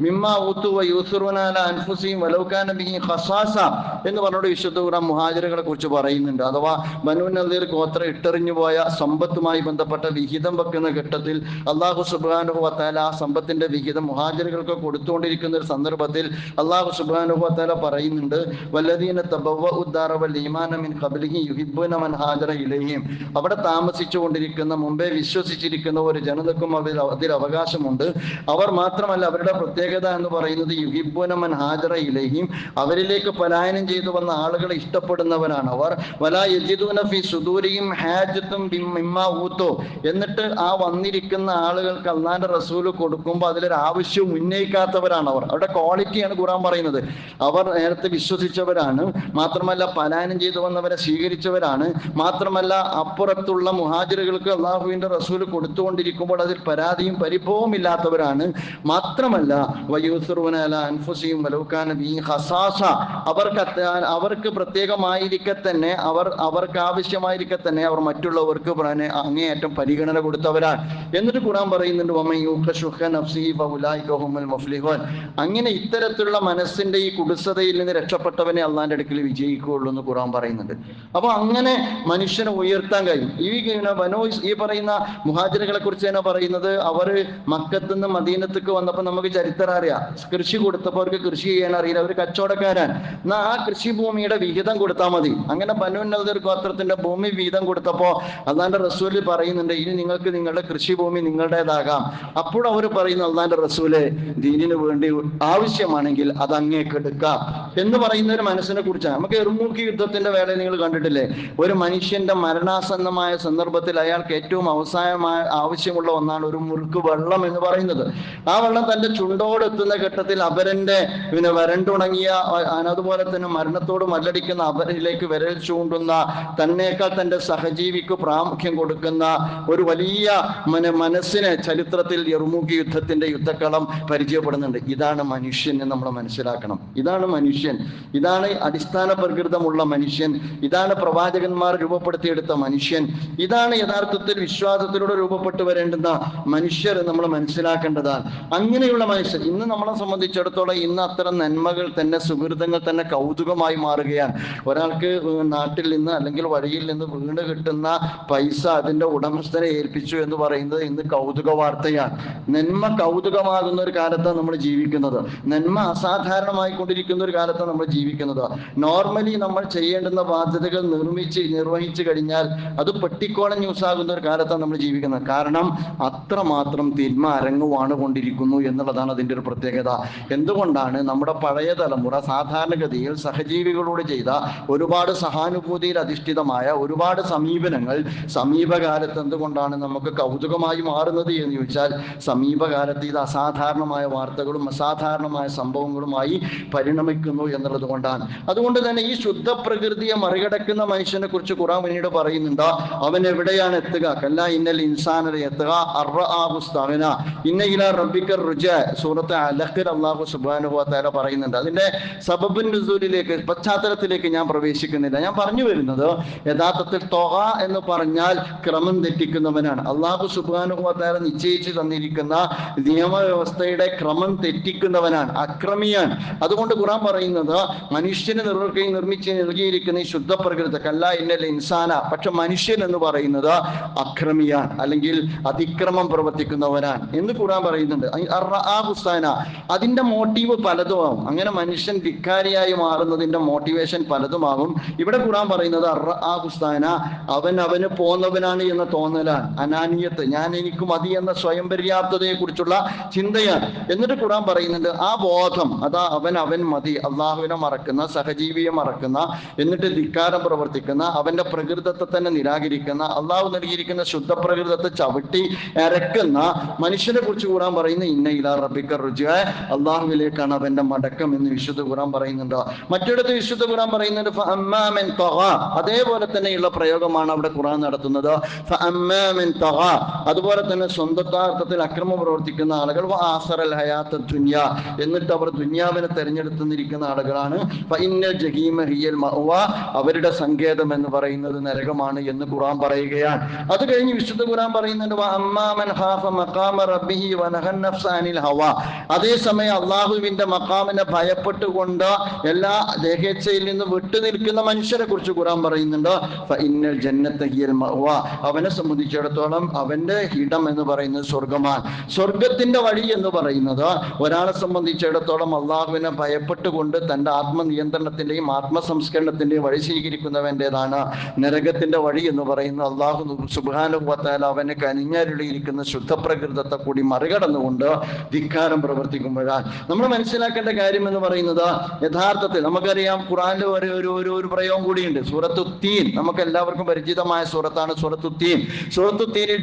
Speaker 1: مما أوتوا ويؤثرون على أنفسهم ولو كان بهم خصاصة എന്ന് പറഞ്ഞുകൊണ്ട് വിശുദ്ധ ഖുർആൻ മുഹാജിറുകളെ കുറിച്ച് പറയുന്നുണ്ട്. അഥവാ ബനൂ നദീർ ഗോത്രം ഇട്ടെറിഞ്ഞു പോയ സമ്പത്തുമായി ബന്ധപ്പെട്ട വിഹിതം വെക്കുന്ന ഘട്ടത്തിൽ അല്ലാഹു സുബ്ഹാനഹു വ തആല ആ സമ്പത്തിന്റെ വിഹിതം മുഹാജിറുകൾക്ക് കൊടുത്തുകൊണ്ടിരിക്കുന്ന ഒരു സന്ദർഭത്തിൽ അല്ലാഹു സുബ്ഹാനഹു വ തആല പറയുന്നുണ്ട്, വല്ലദീന തബവ്വഉ الدار والإيمان من قبلهم يحبون من هاجر إليهم. അവിടെ താമസിച്ചുകൊണ്ടിരിക്കുന്ന മുമ്പേ വിശ്വസിച്ചിരിക്കുന്ന ഒരു ജനതക്കും അതിൽ അവകാശമുണ്ട്. അവർ മാത്രമല്ല, അവരുടെ പ്രത്യേകത എന്ന് പറയുന്നത് യുഹിബ്ബൂന മൻ ഹാജറ ഇലൈഹിം, അവരിലേക്ക് പലായനം ചെയ്തു വന്ന ആളുകളെ ഇഷ്ടപ്പെടുന്നവരാണ് അവർ. വലാ യജിദൂന ഫീ സുദൂരിഹിം ഹാജത്തും മിമ്മാ ഊതൂ, എന്നിട്ട് ആ വന്നിരിക്കുന്ന ആളുകൾക്ക് അല്ലാഹുവിന്റെ റസൂൽ കൊടുക്കുമ്പോൾ അതിലൊരു ആവശ്യവും ഉന്നയിക്കാത്തവരാണ് അവർ. അവരുടെ ക്വാളിറ്റിയാണ് ഖുർആൻ പറയുന്നത്. അവർ നേരത്തെ വിശ്വസിച്ചവരാണ്, മാത്രമല്ല പലായനം ചെയ്തു വന്നവരെ സ്വീകരിച്ചവരാണ്, മാത്രമല്ല കാല അപ്പുറത്തുള്ള മുഹാജിറുകൾക്ക് അള്ളാഹുവിന്റെ റസൂൽ കൊടുത്തുകൊണ്ടിരിക്കുമ്പോൾ അതിൽ പരാതിയും പരിഭവവും ഇല്ലാത്തവരാണ്. മാത്രമല്ല വയൂസിറൂന അലാ അൻഫുസിഹിം വലൗ കാന ബിഹിം ഖസാസ, അവർക്ക് പ്രത്യേകമായിരിക്കെ തന്നെ അവർക്ക് ആവശ്യമായിരിക്കെ തന്നെ അവർ മറ്റുള്ളവർക്ക് അങ്ങേയറ്റം പരിഗണന കൊടുത്തവരാണ്. എന്നിട്ട് ഖുർആൻ പറയുന്നുണ്ട് വമൻ യൂഖ ശുഹ നഫ്സിഹി ഫഉലൈക ഹുമുൽ മുഫ്ലിഹൂൻ. അങ്ങനെ ഇത്തരത്തിലുള്ള മനസ്സിന്റെ ഈ കുടുസതയിൽ നിന്ന് രക്ഷപ്പെട്ടവനെ അള്ളാന്റെ അടുക്കൽ വിജയിക്കുകയുള്ളൂ എന്ന് ഖുർആൻ പറയുന്നുണ്ട്. അപ്പൊ അങ്ങനെ മനുഷ്യനെ ഉയർത്താൻ കഴിയും. ഈ പറയുന്ന മുഹാജിറുകളെ കുറിച്ച് തന്നെ പറയുന്നത്, അവർ മക്കത്ത് നിന്ന് മദീനത്തേക്ക് വന്നപ്പോൾ നമുക്ക് ചരിത്രം അറിയാം. കൃഷി കൊടുത്തപ്പോൾ അവർക്ക് കൃഷി ചെയ്യാൻ അറിയില്ല, അവർ കച്ചവടക്കാരാൻ. എന്നാൽ ആ കൃഷിഭൂമിയുടെ വിഹിതം കൊടുത്താൽ മതി. അങ്ങനെ ബനൂ നദീർ ഗോത്രത്തിന്റെ ഭൂമി വീതം കൊടുത്തപ്പോൾ അള്ളാന്റെ റസൂല് പറയുന്നുണ്ട്, ഇനി നിങ്ങൾക്ക് നിങ്ങളുടെ കൃഷിഭൂമി നിങ്ങളുടേതാകാം. അപ്പോൾ അവർ പറയുന്നു, അള്ളാന്റെ റസൂല് ദീനിന് വേണ്ടി ആവശ്യമാണെങ്കിൽ അത് അങ്ങേക്ക് എടുക്കാം എന്ന് പറയുന്ന ഒരു മനസ്സിനെ കുറിച്ചാണ്. നമുക്ക് എർമൂക്ക് യുദ്ധത്തിന്റെ വേള നിങ്ങൾ കണ്ടിട്ടില്ലേ? ഒരു മനുഷ്യന്റെ മരണാസന്നമായ സന്ദർഭത്തിൽ അയാൾക്ക് ഏറ്റവും അവസാനമായ ആവശ്യമുള്ള ഒന്നാണ് ഒരു മുറുക്ക് വെള്ളം എന്ന് പറയുന്നത്. ആ വെള്ളം തന്റെ ചുണ്ടോട് എത്തുന്ന ഘട്ടത്തിൽ അപരന്റെ വരണ്ടുണങ്ങിയ, അതുപോലെ തന്നെ മരണത്തോട് മല്ലടിക്കുന്ന അപരനിലേക്ക് വിരൽ ചൂണ്ടുന്ന, തന്നേക്കാൾ തന്റെ സഹജീവിക്ക് പ്രാമുഖ്യം കൊടുക്കുന്ന ഒരു വലിയ മനസ്സിനെ ചരിത്രത്തിൽ യർമൂക്ക് യുദ്ധത്തിന്റെ യുദ്ധക്കളം പരിചയപ്പെടുന്നുണ്ട്. ഇതാണ് മനുഷ്യൻ എന്ന് നമ്മൾ മനസ്സിലാക്കണം. ഇതാണ് മനുഷ്യൻ, ഇതാണ് അടിസ്ഥാന പ്രകൃതമുള്ള മനുഷ്യൻ, ഇതാണ് പ്രവാചകന്മാർ രൂപപ്പെടുത്തിയെടുത്ത മനുഷ്യൻ, ഇതാണ് യഥാർത്ഥത്തിൽ വിശ്വാസത്തിലൂടെ രൂപപ്പെട്ടു വരേണ്ടുന്ന മനുഷ്യർ നമ്മൾ മനസ്സിലാക്കേണ്ടതാണ്. അങ്ങനെയുള്ള മനുഷ്യർ ഇന്ന് നമ്മളെ സംബന്ധിച്ചിടത്തോളം ഇന്ന് അത്തരം നന്മകൾ തന്നെ, സുഹൃതങ്ങൾ തന്നെ കൗതുകമായി മാറുകയാണ്. ഒരാൾക്ക് നാട്ടിൽ നിന്ന് അല്ലെങ്കിൽ വഴിയിൽ നിന്ന് വീണ് കിട്ടുന്ന പൈസ അതിന്റെ ഉടമസ്ഥനെ ഏൽപ്പിച്ചു എന്ന് പറയുന്നത് ഇന്ന് കൗതുക വാർത്തയാണ്. നന്മ കൗതുകമാകുന്ന ഒരു കാലത്താണ് നമ്മൾ ജീവിക്കുന്നത്. നന്മ അസാധാരണമായി കൊണ്ടിരിക്കുന്ന ഒരു കാലത്താണ് നമ്മൾ ജീവിക്കുന്നത്. നോർമലി നമ്മൾ ചെയ്യേണ്ടുന്ന ബാധ്യതകൾ നിർവഹിച്ചു കഴിഞ്ഞാൽ അത് പെട്ടിക്കോളം ന്യൂസ് ആകുന്ന ഒരു കാലത്താണ് നമ്മൾ ജീവിക്കുന്നത്. കാരണം അത്രമാത്രം തിന്മ അരങ്ങുവാണ് കൊണ്ടിരിക്കുന്നു എന്നുള്ളതാണ് അതിൻ്റെ ഒരു പ്രത്യേകത. എന്തുകൊണ്ടാണ് നമ്മുടെ പഴയ തലമുറ സാധാരണഗതിയിൽ സഹജീവികളോട് ചെയ്ത ഒരുപാട് സഹാനുഭൂതിയിൽ അധിഷ്ഠിതമായ ഒരുപാട് സമീപനങ്ങൾ സമീപകാലത്ത് എന്തുകൊണ്ടാണ് നമുക്ക് കൗതുകമായി മാറുന്നത് എന്ന് ചോദിച്ചാൽ, സമീപകാലത്ത് ഇത് അസാധാരണമായ വാർത്തകളും അസാധാരണമായ സംഭവങ്ങളുമായി പരിണമിക്കുന്നു എന്നുള്ളത് കൊണ്ടാണ്. അതുകൊണ്ട് തന്നെ ഈ ശുദ്ധ പ്രകൃതിയെ മറികടക്കുന്ന മനുഷ്യനെ കുറിച്ച് ഖുർആൻ പിന്നീട് പറയുന്നുണ്ട്, അവൻ എവിടെയാണ് എത്തുക? കല്ലാ ഇന്നൽ ഇൻസാന യത്ഗ അർആഹു ഇസ്തഗ്ന ഇന്ന ഇലാ റബ്ബിക റുജ. സൂറത്ത് അലഖിൽ അല്ലാഹു സുബ്ഹാനഹു വ തആല പറയുന്നുണ്ട്. അതിന്റെ സബബുൻ നുസൂലിലേക്ക്, പശ്ചാത്തലത്തിലേക്ക് ഞാൻ പ്രവേശിക്കുന്നില്ല. ഞാൻ പറഞ്ഞു വരുന്നത്, യഥാർത്ഥത്തിൽ തൊഗ എന്ന് പറഞ്ഞാൽ ക്രമം തെറ്റിക്കുന്നവനാണ്. അല്ലാഹു സുബ്ഹാനഹു വ തആല നിശ്ചയിച്ചു തന്നിരിക്കുന്ന നിയമവ്യവസ്ഥയുടെ ക്രമം തെറ്റിക്കുന്നവനാണ്, അക്രമിയാണ്. അതുകൊണ്ട് ഖുർആൻ പറയുന്നത്, മനുഷ്യന് നിർമ്മിച്ച് നൽകിയിരിക്കുന്ന ഈ ശുദ്ധ പ്രകൃതി കല്ലാ ഇന്നൽ ഇൻസാന, പക്ഷെ മനുഷ്യൻ എന്ന് പറയുന്നത് അക്രമിയാണ്, അല്ലെങ്കിൽ അതിക്രമം പ്രവർത്തിക്കുന്നവനാണ് എന്ന് ഖുർആൻ പറയുന്നുണ്ട്. അതിന്റെ മോട്ടീവ് പലതുമാകും. അങ്ങനെ മനുഷ്യൻ ധിക്കാരിയായി മാറുന്നതിന്റെ മോട്ടിവേഷൻ പലതുമാകും. ഇവിടെ ഖുർആൻ പറയുന്നത് അവന് പോന്നവനാണ് എന്ന തോന്നലാണ്, അനാനിയത്ത്, ഞാൻ എനിക്ക് മതി എന്ന സ്വയം പര്യാപ്തതയെ കുറിച്ചുള്ള ചിന്തയാണ്. എന്നിട്ട് ഖുർആൻ പറയുന്നുണ്ട്, ആ ബോധം, അതാ അവൻ മതി, അള്ളാഹുവിനെ മറക്കുന്ന, സഹജീവിയെ മറക്കുന്ന, എന്നിട്ട് ധിക്കാരം പ്രവർത്തിക്കുന്ന, അവന്റെ പ്രകൃതത്തെ തന്നെ നിരാകരിക്കുന്ന, അള്ളാഹു നൽകിയിരിക്കുന്ന ശുദ്ധ പ്രകൃതത്തെ ചവിട്ടി ഇറക്കുന്ന മനുഷ്യനെ കുറിച്ച് ഖുർആൻ പറയുന്ന ഇന്ന ഇലാ റബ്ബിക റുജ്അ, അള്ളാഹുവിലേക്കാണ് അവന്റെ മടക്കം എന്ന് വിശുദ്ധ ഖുർആൻ പറയുന്നുണ്ട്. മറ്റിടത്ത് വിശുദ്ധ ഖുർആൻ പറയുന്നുണ്ട് ഫഅമ്മാ മൻ തഗ, അതേപോലെ തന്നെയുള്ള പ്രയോഗമാണ് അവിടെ ഖുർആൻ നടത്തുന്നത്. ഫഅമ്മാ മൻ തഗ, അതുപോലെ തന്നെ സ്വന്തത്താർത്ഥത്തിൽ അക്രമം പ്രവർത്തിക്കുന്ന ആളുകൾ, വആസറൽ ഹയാത്ത ദുനിയ, എന്നിട്ട് അവർ ദുനിയാവിനെ തെരഞ്ഞെടുത്തിരിക്കുന്ന ആളുകളാണ്. ഫഇന്നൽ ജഹീമ ഹിയൽ മഅവ, അവരുടെ സങ്കേതം എന്ന് പറയുന്നത് നരകമാണ് എന്ന് ഖുർആൻ പറയുകയാണ്. അത് കഴിഞ്ഞ് വിശുദ്ധ ഖുർആൻ പറയുന്നുണ്ട് വഅമ്മാ മൻ ഖാഫ മഖാമ റബ്ബിഹി വനഹൻ നഫ്സ അനിൽ ഹവ, അതേസമയം അള്ളാഹുവിന്റെ മഖാമിനെ ഭയപ്പെട്ടുകൊണ്ട് എല്ലാ ദേഹേച്ഛയിൽ നിന്ന് വിട്ടു നിൽക്കുന്ന മനുഷ്യരെ കുറിച്ച് ഖുർആൻ പറയുന്നുണ്ട് ഫഇന്നൽ ജന്നത ഹിയൽ മഅവ, അവനെ സംബന്ധിച്ചിടത്തോളം അവന്റെ ഇടം എന്ന് പറയുന്നത് സ്വർഗമാണ്. സ്വർഗത്തിന്റെ വഴി എന്ന് പറയുന്നത് ഒരാളെ സംബന്ധിച്ചിടത്തോളം അള്ളാഹുവിനെ ഭയപ്പെട്ടുകൊണ്ട് തന്റെ ആത്മനിയന്ത്രണത്തിന്റെയും ആത്മസംസ്കരണത്തിന്റെയും വഴി സ്വീകരിക്കുന്നവൻ്റെതാണ്. നരകത്തിന്റെ വഴി എന്ന് പറയുന്നത് അള്ളാഹു സുബ്ഹാനഹു വ തആല അവനെ കനിഞ്ഞരുളിയിരിക്കുന്ന ശുദ്ധപ്രകൃതത്തെ കൂടി മറികടന്നുകൊണ്ട് ധിക്കാരം പ്രവർത്തിക്കുമ്പോഴാണ്. നമ്മൾ മനസ്സിലാക്കേണ്ട കാര്യം എന്ന് പറയുന്നത്, യഥാർത്ഥത്തിൽ നമുക്കറിയാം ഖുർആനിൽ ഒരു പ്രയോഗം കൂടിയുണ്ട്. സൂറത്തു തീൻ, നമുക്ക് എല്ലാവർക്കും പരിചിതമായ സൂറത്താണ് സൂറത്തു തീൻ. സൂറത്തു തീനിൽ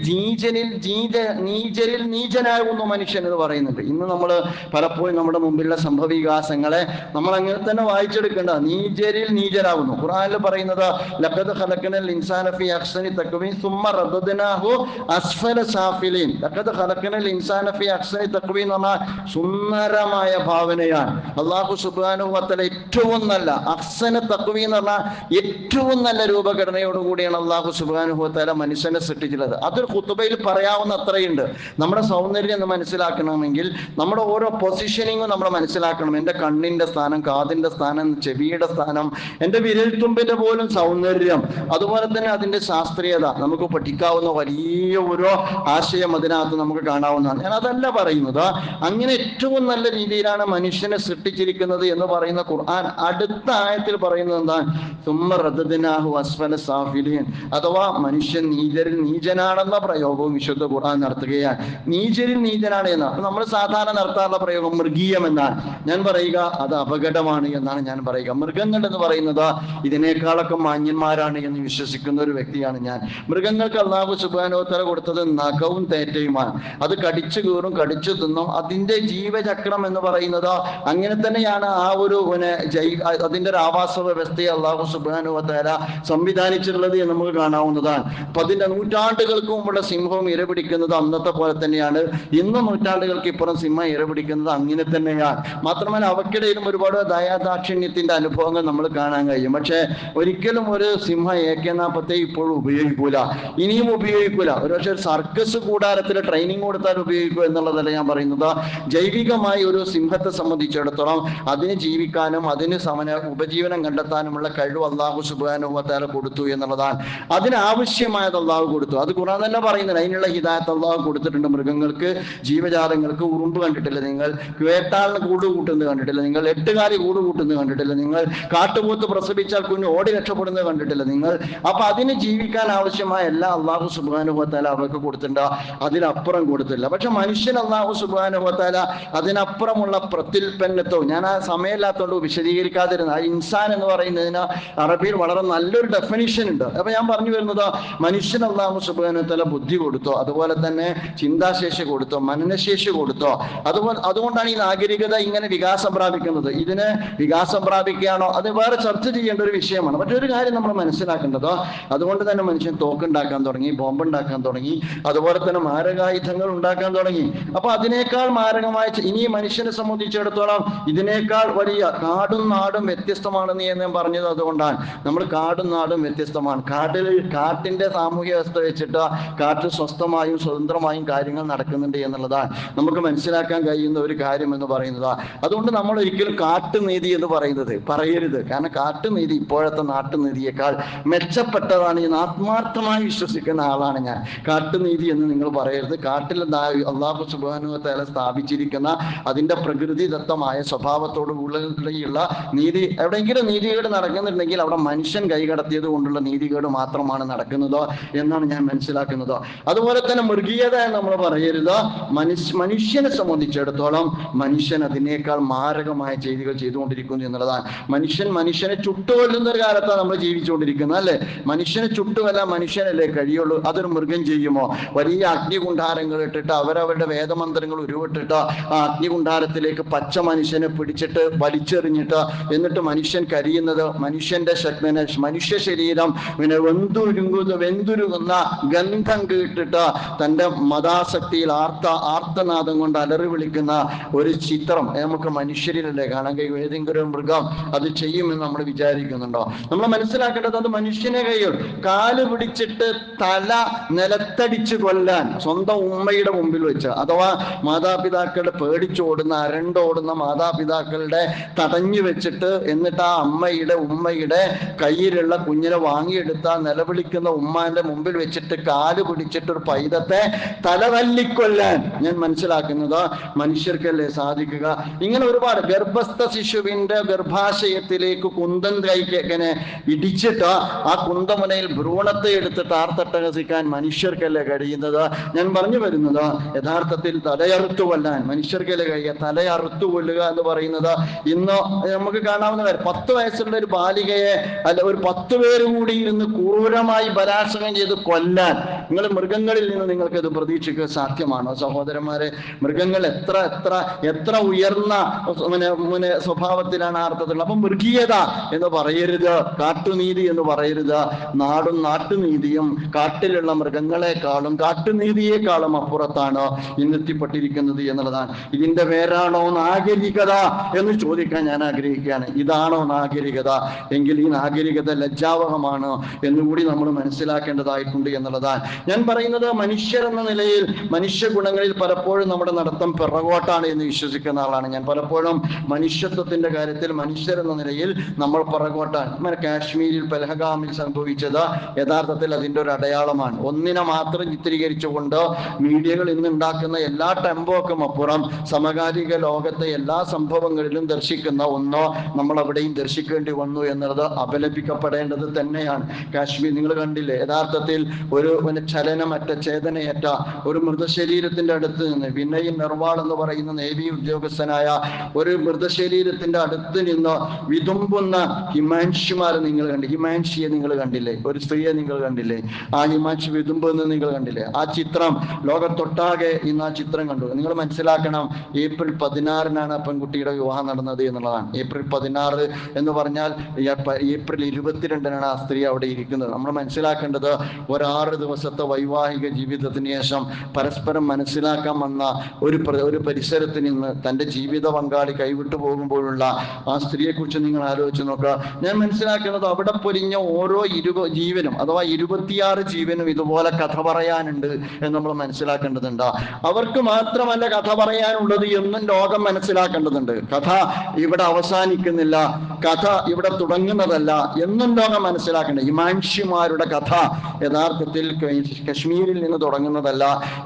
Speaker 1: നീചനാകുന്നു മനുഷ്യൻ എന്ന് പറയുന്നുണ്ട്. ഇന്ന് നമ്മൾ പലപ്പോഴും നമ്മുടെ മുമ്പിലുള്ള സംഭവവികാസങ്ങളെ നമ്മൾ അങ്ങനെ തന്നെ വായിച്ചെടുക്കേണ്ട. നീചരിൽ നീചരാകുന്നു. ഖുർആനിൽ പറയുന്നത് ലഖദ് ഖലഖന ഖലഖനൽ ഇൻസാന ഫീ അഹ്സനി തഖ്വീം സുമ്മ റദദ്നാഹു അസ്ഫല സാഫിലീൻ. ലഖദ് ഖലഖനൽ ഇൻസാന ഫീ അഹ്സനി തഖ്വീം എന്ന് പറഞ്ഞാൽ സുന്ദരമായ ഭാവനയാണ്. അല്ലാഹു സുബ്ഹാനഹു വ തആല ഏറ്റവും നല്ല അഹ്സന തഖ്വീം എന്ന് പറഞ്ഞാൽ ഏറ്റവും നല്ല രൂപഘടനയോടുകൂടിയാണ് അല്ലാഹു സുബ്ഹാനഹു വ തആല മനുഷ്യനെ സൃഷ്ടിച്ചിട്ടുള്ളത്. അതൊരു ഖുതുബയിൽ പറയാവുന്ന അത്രയുണ്ട്. നമ്മുടെ സൗന്ദര്യം എന്ന് മനസ്സിലാക്കണമെങ്കിൽ നമ്മുടെ ഓരോ പൊസിഷനിങ്ങും നമ്മൾ മനസ്സിലാക്കണം. എൻ്റെ കണ്ണിൻ്റെ സ്ഥാനം, കാതിൻ്റെ സ്ഥാനം, ചെവിയുടെ സ്ഥാനം, എൻ്റെ വിരൽത്തുമ്പിൻ്റെ പോലും സൗന്ദര്യം, അതുപോലെ തന്നെ അതിൻ്റെ ശാസ്ത്രീയത നമുക്ക് പഠിക്കാവുന്ന വലിയ ഒരു ആശയം അതിനകത്ത് നമുക്ക് കാണാവുന്നതാണ്. ഞാൻ അതല്ല പറയുന്നത്. അങ്ങനെ ഏറ്റവും നല്ല രീതിയിലാണ് മനുഷ്യനെ സൃഷ്ടിച്ചിരിക്കുന്നത് എന്ന് പറയുന്ന ഖുർആൻ അടുത്ത ആയത്തിൽ പറയുന്നത് എന്താണ്? സുമ്മ റദദ്നാഹു അസ്ഫല സാഫിലീൻ, അഥവാ മനുഷ്യൻ നീചരിൽ നീചനാണെന്ന പ്രയോഗവും വിശുദ്ധ ഖുർആൻ നടത്തുകയാണ്. നീചരിൽ നീചനാണ് എന്നാണ്. അപ്പൊ നമ്മൾ സാധാരണ നടത്താറുള്ള പ്രയോഗം മൃഗീയം എന്നാണ്. ഞാൻ പറയുക അത് അപകടമാണ് എന്നാണ് ഞാൻ പറയുക. മൃഗങ്ങൾ എന്ന് പറയുന്നത് ഇതിനേക്കാളൊക്കെ മാന്യന്മാരാണ് എന്ന് വിശ്വസിക്കുന്ന ഒരു വ്യക്തിയാണ് ഞാൻ. മൃഗങ്ങൾക്ക് അല്ലാഹു സുബ്ഹാനഹു വ തആല കൊടുത്തത് നഖവും തേറ്റയുമാണ്. അത് കടിച്ചു കീറും, കടിച്ചു തിന്നും. അതിന്റെ ജീവചക്രം എന്ന് പറയുന്നത് അങ്ങനെ തന്നെയാണ്. ആ ഒരു അതിന്റെ ഒരു ആവാസ വ്യവസ്ഥയെ അല്ലാഹു സുബ്ഹാനഹു വ തആല സംവിധാനിച്ചിട്ടുള്ളത് എന്ന് നമുക്ക് കാണാവുന്നതാണ്. അപ്പൊ അതിന്റെ നൂറ്റാണ്ടുകൾക്ക് മുമ്പുള്ള സിംഹവും ഇരപിടിക്കുന്നത് അന്നത്തെ പോലെ തന്നെയാണ്. ഇന്നും നൂറ്റാണ്ടുകൾക്ക് ഇപ്പുറം സിംഹം ഇരപിടിക്കുന്നത് അങ്ങനെ തന്നെയാണ്. മാത്രമല്ല അവക്കിടയിലും ഒരുപാട് ദയാദാക്ഷിണ്യത്തിന്റെ അനുഭവങ്ങൾ നമ്മൾ കാണാൻ കഴിയും. പക്ഷെ ഒരിക്കലും ഒരു സിംഹം AK-47 ഇപ്പോഴും ഉപയോഗിക്കൂല, ഇനിയും ഉപയോഗിക്കൂല. ഒരുപക്ഷെ സർക്കസ് കൂടാരത്തിൽ ട്രെയിനിങ് കൊടുത്താൽ ഉപയോഗിക്കുക എന്നുള്ളതല്ല ഞാൻ പറയുന്നത്. ജൈവികമായി ഒരു സിംഹത്തെ സംബന്ധിച്ചിടത്തോളം അതിന് ജീവിക്കാനും അതിന് ഉപജീവനം കണ്ടെത്താനുമുള്ള കഴിവ് അല്ലാഹു സുബ്ഹാനഹു വ തആല കൊടുത്തു എന്നുള്ളതാണ്. അതിനാവശ്യമായത് അല്ലാഹു കൊടുത്തു. അത് ഖുർആൻ തന്നെ പറയുന്നത്. അതിനുള്ള ഹിദായത്ത് അല്ലാഹു കൊടുത്തിട്ടുണ്ട്. മൃഗങ്ങൾക്ക്, ജീവജാലങ്ങൾക്ക് ഉറുമ്പ് കണ്ടിട്ടില്ല നിങ്ങൾ, വേട്ടാളിന് കൂട് കൂട്ടുന്നത് കണ്ടിട്ടില്ല നിങ്ങൾ, എട്ടുകാലി കൂട് കൂട്ടുന്നത് കണ്ടിട്ടില്ല നിങ്ങൾ, കാട്ടുപോത്ത് പ്രസവിച്ചാൽ കുഞ്ഞ് ഓടി രക്ഷപ്പെടുന്നത് കണ്ടിട്ടില്ല നിങ്ങൾ. അപ്പൊ അതിന് ജീവിക്കാൻ ആവശ്യമായ എല്ലാ അല്ലാഹു സുബ്ഹാനഹു വ തആല അവർക്ക് കൊടുത്തിട്ടുണ്ട്. അതിനപ്പുറം കൊടുത്തില്ല. പക്ഷെ മനുഷ്യൻ അല്ലാഹു സുബ്ഹാനഹു വ തആല അതിനപ്പുറമുള്ള പ്രത്യുൽപ്പന്നത്വം, ഞാൻ ആ സമയമില്ലാത്തതുകൊണ്ട് വിശദീകരിക്കാതിരുന്ന ആ ഇൻസാൻ എന്ന് പറയുന്നതിന് അറബിയിൽ വളരെ നല്ലൊരു ഡെഫിനിഷൻ ഉണ്ട്. അപ്പൊ ഞാൻ പറഞ്ഞു വരുന്നത്, മനുഷ്യൻ അല്ലാഹു സുബ്ഹാനഹു വ തആല ബുദ്ധി കൊടുത്തോ, അതുപോലെ തന്നെ ചിന്താശേഷി കൊടുത്തോ, മനനശേഷി കൊടുത്തോ. അതുകൊണ്ടാണ് ഈ നാഗരികത ഇങ്ങനെ വികാസം പ്രാപിക്കുന്നത്. ഇതിന് വികാസം പ്രാപിക്കുകയാണോ അത് വേറെ ചർച്ച ചെയ്യേണ്ട ഒരു വിഷയമാണ്. മറ്റൊരു കാര്യം നമ്മൾ മനസ്സിലാക്കേണ്ടത്, അതുകൊണ്ട് തന്നെ മനുഷ്യൻ തോക്കുണ്ടാക്കാൻ തുടങ്ങി, ബോംബുണ്ടാക്കാൻ തുടങ്ങി, അതുപോലെ തന്നെ മാരകായുധങ്ങൾ ഉണ്ടാക്കാൻ തുടങ്ങി. അപ്പൊ അതിനേക്കാൾ മാരകമായ ഇനി മനുഷ്യനെ സംബന്ധിച്ചിടത്തോളം ഇതിനേക്കാൾ വലിയ കാടും നാടും വ്യത്യസ്തമാണെന്ന് ഞാൻ പറഞ്ഞത് അതുകൊണ്ടാണ്. നമ്മൾ കാടും നാടും വ്യത്യസ്തമാണ്. കാട്ടിന്റെ സാമൂഹ്യ വ്യവസ്ഥ വെച്ചിട്ട് കാട്ടിൽ സ്വസ്ഥമായും സ്വതന്ത്രമായും കാര്യങ്ങൾ നടക്കുന്നുണ്ട് എന്നുള്ളതാണ് നമുക്ക് മനസ്സിലാക്കാൻ കഴിയുന്ന ഒരു കാര്യം എന്ന് പറയുന്നത്. അതുകൊണ്ട് നമ്മൾ ഒരിക്കലും കാട്ടുനീതി എന്ന് പറയരുത്. കാരണം കാട്ടുനീതി ഇപ്പോഴത്തെ നാട്ടുനീതിയേക്കാൾ മെച്ചപ്പെട്ടതാണ് എന്ന് ആത്മാർത്ഥമായി വിശ്വസിക്കുന്ന ആളാണ് ഞാൻ. കാട്ടുനീതി എന്ന് നിങ്ങൾ പറയരുത്. കാട്ടിൽ അല്ലാഹു സുബ്ഹാനഹു വ തആല സ്ഥാപിച്ചിരിക്കുന്ന അതിന്റെ പ്രകൃതിദത്തമായ സ്വഭാവത്തോടുള്ള നീതി, എവിടെയെങ്കിലും നീതികേട് നടക്കുന്നുണ്ടെങ്കിൽ അവിടെ മനുഷ്യൻ കൈകടത്തിയത് കൊണ്ടുള്ള നീതികേട് മാത്രമാണ് നടക്കുന്നത് എന്നാണ് ഞാൻ മനസ്സിലാക്കുന്നത്. അതുപോലെ തന്നെ മൃഗീയത നമ്മൾ പറയരുത്. മനുഷ്യനെ സംബന്ധിച്ചിടത്തോളം മനുഷ്യൻ അതിനേക്കാൾ മാരകമായ ചെയ്തികൾ ചെയ്തുകൊണ്ടിരിക്കുന്നു എന്നുള്ളതാണ്. മനുഷ്യനെ ചുട്ടുകൊല്ലുന്ന ഒരു കാലത്താണ് നമ്മൾ ജീവിച്ചുകൊണ്ടിരിക്കുന്നത്, അല്ലെ? മനുഷ്യനെ ചുട്ടുകൊല്ല മനുഷ്യനല്ലേ കഴിയുള്ളൂ. അതൊരു മൃഗം ചെയ്യുമോ? വലിയ അഗ്നികുണ്ഡാരങ്ങൾ ഇട്ടിട്ട് അവരവരുടെ വേദമന്ത്രങ്ങൾ ഉരുവിട്ടിട്ട് ആ അഗ്നികുണ്ഡാരത്തിലേക്ക് പച്ച മനുഷ്യനെ പിടിച്ചിട്ട് വലിച്ചെറിഞ്ഞിട്ട് എന്നിട്ട് മനുഷ്യൻ കരിയുന്നത്, മനുഷ്യ ശരീരം പിന്നെ വെന്തുരുകുന്ന ഗന്ധം കേട്ടിട്ട് തൻ്റെ മതാസക്തിയിൽ ആർത്തനാദം കൊണ്ട് അലറി വിളിക്കുന്ന ഒരു ചിത്രം നമുക്ക് മനുഷ്യരിലല്ലേ കാണാൻ കഴിയും. ഏതെങ്കിലും ഒരു മൃഗം അത് ചെയ്യുമെന്ന് നമ്മൾ വിചാരിക്കുന്നുണ്ടോ? നമ്മൾ മനസ്സിലാക്കേണ്ടത് അത് മനുഷ്യനെ കഴിയും. കാല് പിടിച്ചിട്ട് തല നിലത്തടിച്ച് കൊല്ലാൻ സ്വന്തം ഉമ്മയുടെ മുമ്പിൽ വെച്ച്, അഥവാ മാതാപിതാക്കളുടെ പേടിച്ചോടുന്ന അരണ്ടോടുന്ന മാതാപിതാക്കളുടെ തടഞ്ഞു വെച്ചിട്ട് എന്നിട്ട് ആ ഉമ്മയുടെ കയ്യിലുള്ള കുഞ്ഞിനെ വാങ്ങിയെടുത്ത നിലവിളിക്കുന്ന ഉമ്മാന്റെ മുമ്പിൽ വെച്ചിട്ട് കാല് പിടിച്ചിട്ട് ഒരു പൈതത്തെ തലതല്ലിക്കൊല്ലാൻ ഞാൻ മനസ്സിലാക്കുന്നത് മനുഷ്യർക്കല്ലേ സാധിക്കുക? ഇങ്ങനെ ഒരുപാട് ഗർഭസ്ഥ ശിശുവിന്റെ ഗർഭാശയത്തിലേക്ക് കുന്തം കൈക്കനെ ഇടിച്ചിട്ട് ആ കുന്തമുനയിൽ ഭ്രൂണത്തെ എടുത്തിട്ട് ആർത്തട്ടഹസിക്കാൻ മനുഷ്യർക്കല്ലേ കഴിയുന്നത്? ഞാൻ പറഞ്ഞു വരുന്നത് യഥാർത്ഥത്തിൽ തലയറുത്തു കൊല്ലാൻ മനുഷ്യർക്കല്ലേ കഴിയുക. തലയറുത്തു കൊല്ലുക എന്ന് പറയുന്നത് ഇന്ന് നമുക്ക് കാണാവുന്ന കാര്യം. 10 വയസ്സുള്ള ഒരു ബാലികയെ ഒരു 10 പേര് കൂടി ഇരുന്ന് ക്രൂരമായി ബലാത്സംഗം ചെയ്ത് കൊല്ലാൻ നിങ്ങൾ മൃഗങ്ങളിൽ നിന്ന് നിങ്ങൾക്ക് ഇത് പ്രതീക്ഷിക്കുക സാധ്യമാണോ സഹോദരന്മാരെ? മൃഗങ്ങൾ എത്ര ഉയർന്ന സ്വഭാവത്തിലാണ് അർത്ഥത്തിലുള്ളത്. അപ്പൊ മൃഗീയത എന്ന് പറയരുത്, കാട്ടുനീതി എന്ന് പറയരുത്. കളയരുത്. നാടും നാട്ടുനീതിയും കാട്ടിലുള്ള മൃഗങ്ങളെക്കാളും കാട്ടുനീതിയെക്കാളും അപ്പുറത്താണ് ഇന്നെത്തിപ്പെട്ടിരിക്കുന്നത് എന്നുള്ളതാണ്. ഇതിന്റെ പേരാണോ നാഗരികത എന്ന് ചോദിക്കാൻ ഞാൻ ആഗ്രഹിക്കുകയാണ്. ഇതാണോ നാഗരികത? എങ്കിൽ ഈ നാഗരികത ലജ്ജാവഹമാണ് എന്നുകൂടി നമ്മൾ മനസ്സിലാക്കേണ്ടതായിട്ടുണ്ട് എന്നുള്ളതാണ് ഞാൻ പറയുന്നത്. മനുഷ്യരെന്ന നിലയിൽ മനുഷ്യ ഗുണങ്ങളിൽ പലപ്പോഴും നമ്മുടെ നടത്തം പിറകോട്ടാണ് എന്ന് വിശ്വസിക്കുന്ന ആളാണ് ഞാൻ. പലപ്പോഴും മനുഷ്യത്വത്തിന്റെ കാര്യത്തിൽ മനുഷ്യരെന്ന നിലയിൽ നമ്മൾ പിറകോട്ടാണ്. നമ്മുടെ കാശ്മീരിൽ പെഹൽഗാമിൽ സംഭവിച്ചത് യഥാർത്ഥത്തിൽ അതിൻ്റെ ഒരു അടയാളമാണ്. ഒന്നിനെ മാത്രം ചിത്രീകരിച്ചുകൊണ്ട് മീഡിയകൾ ഇന്ന് ഉണ്ടാക്കുന്ന എല്ലാ ടെമ്പോക്കും അപ്പുറം സമകാലിക ലോകത്തെ എല്ലാ സംഭവങ്ങളിലും ദർശിക്കുന്ന ഒന്നോ നമ്മൾ അവിടെയും ദർശിക്കേണ്ടി വന്നു എന്നുള്ളത് അപലപിക്കപ്പെടേണ്ടത് തന്നെയാണ്. കാശ്മീർ നിങ്ങൾ കണ്ടില്ലേ, യഥാർത്ഥത്തിൽ ഒരു ചലനമറ്റ ചേതനയറ്റ ഒരു മൃതശരീരത്തിന്റെ അടുത്ത് നിന്ന്, വിനയ് നിർവാൾ എന്ന് പറയുന്ന നേവി ഉദ്യോഗസ്ഥനായ ഒരു മൃതശരീരത്തിന്റെ അടുത്ത് നിന്ന് വിതുമ്പുന്ന ഹിമാൻഷിമാരെ നിങ്ങൾ ഹിമാൻഷിയെ നിങ്ങൾ കണ്ടില്ലേ? ഒരു സ്ത്രീയെ നിങ്ങൾ കണ്ടില്ലേ? ആ ഹിമാൻഷി വിതുമ്പെന്ന് നിങ്ങൾ കണ്ടില്ലേ? ആ ചിത്രം ലോകത്തൊട്ടാകെ ഇന്ന് ആ ചിത്രം കണ്ടു. നിങ്ങൾ മനസ്സിലാക്കണം, ഏപ്രിൽ 16 പെൺകുട്ടിയുടെ വിവാഹം നടന്നത് എന്നുള്ളതാണ്. ഏപ്രിൽ 16 എന്ന് പറഞ്ഞാൽ ഏപ്രിൽ 22 ആ സ്ത്രീ അവിടെ ഇരിക്കുന്നത്. നമ്മൾ മനസ്സിലാക്കേണ്ടത് 6 ദിവസത്തെ വൈവാഹിക ജീവിതത്തിന് ശേഷം പരസ്പരം മനസ്സിലാക്കാൻ വന്ന ഒരു പരിസരത്ത് നിന്ന് തൻ്റെ ജീവിത പങ്കാളി കൈവിട്ടു പോകുമ്പോഴുള്ള ആ സ്ത്രീയെ കുറിച്ച് നിങ്ങൾ ആലോചിച്ച് നോക്കുക. ഞാൻ മനസ്സിലാക്കുന്നത് അവിടെ പൊരിഞ്ഞ ഓരോ ജീവനും അഥവാ 26 ജീവനും ഇതുപോലെ കഥ പറയാനുണ്ട് എന്ന് നമ്മൾ മനസ്സിലാക്കേണ്ടതുണ്ട്. അവർക്ക് മാത്രമല്ല കഥ പറയാനുള്ളത് എന്നും ലോകം മനസ്സിലാക്കേണ്ടതുണ്ട്. കഥ ഇവിടെ അവസാനിക്കുന്നില്ല, കഥ ഇവിടെ തുടങ്ങുന്നതല്ല എന്നും ലോകം മനസ്സിലാക്കേണ്ടത്. ഹിമാൻഷിമാരുടെ കഥ യഥാർത്ഥത്തിൽ കശ്മീരിൽ നിന്ന് തുടങ്ങുന്നതല്ല.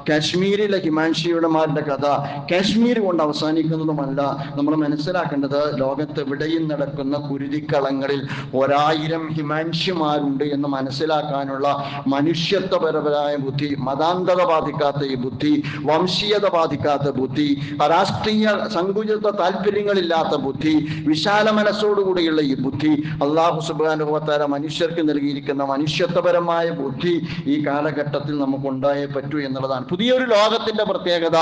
Speaker 1: കാശ്മീരിലെ ഹിമാൻഷിയുടെമാരുടെ കഥ കാശ്മീർ കൊണ്ട് അവസാനിക്കുന്നതുമല്ല. നമ്മൾ മനസ്സിലാക്കേണ്ടത് ലോകത്തെവിടെയും നടക്കുന്ന കുരുതിക്കളങ്ങളിൽ 1000 ഹിമാൻഷിമാരുണ്ട് എന്ന് മനസ്സിലാക്കാനുള്ള മനുഷ്യത്വപരമായ ബുദ്ധി, മതാന്തത ബാധിക്കാത്ത ഈ ബുദ്ധി, വംശീയത ബാധിക്കാത്ത ബുദ്ധി, രാഷ്ട്രീയ സങ്കുചിത താല്പര്യങ്ങളില്ലാത്ത ബുദ്ധി, വിശാല മനസ്സോടുകൂടിയുള്ള ഈ ബുദ്ധി, അല്ലാഹു സുബ്ഹാനഹു വ തആല മനുഷ്യർക്ക് നൽകിയിരിക്കുന്ന മനുഷ്യത്വപരമായ ബുദ്ധി ഈ കാലഘട്ടത്തിൽ നമുക്ക് ഉണ്ടായേ പറ്റൂ എന്നുള്ളതാണ്. പുതിയൊരു ലോകത്തിന്റെ പ്രത്യേകത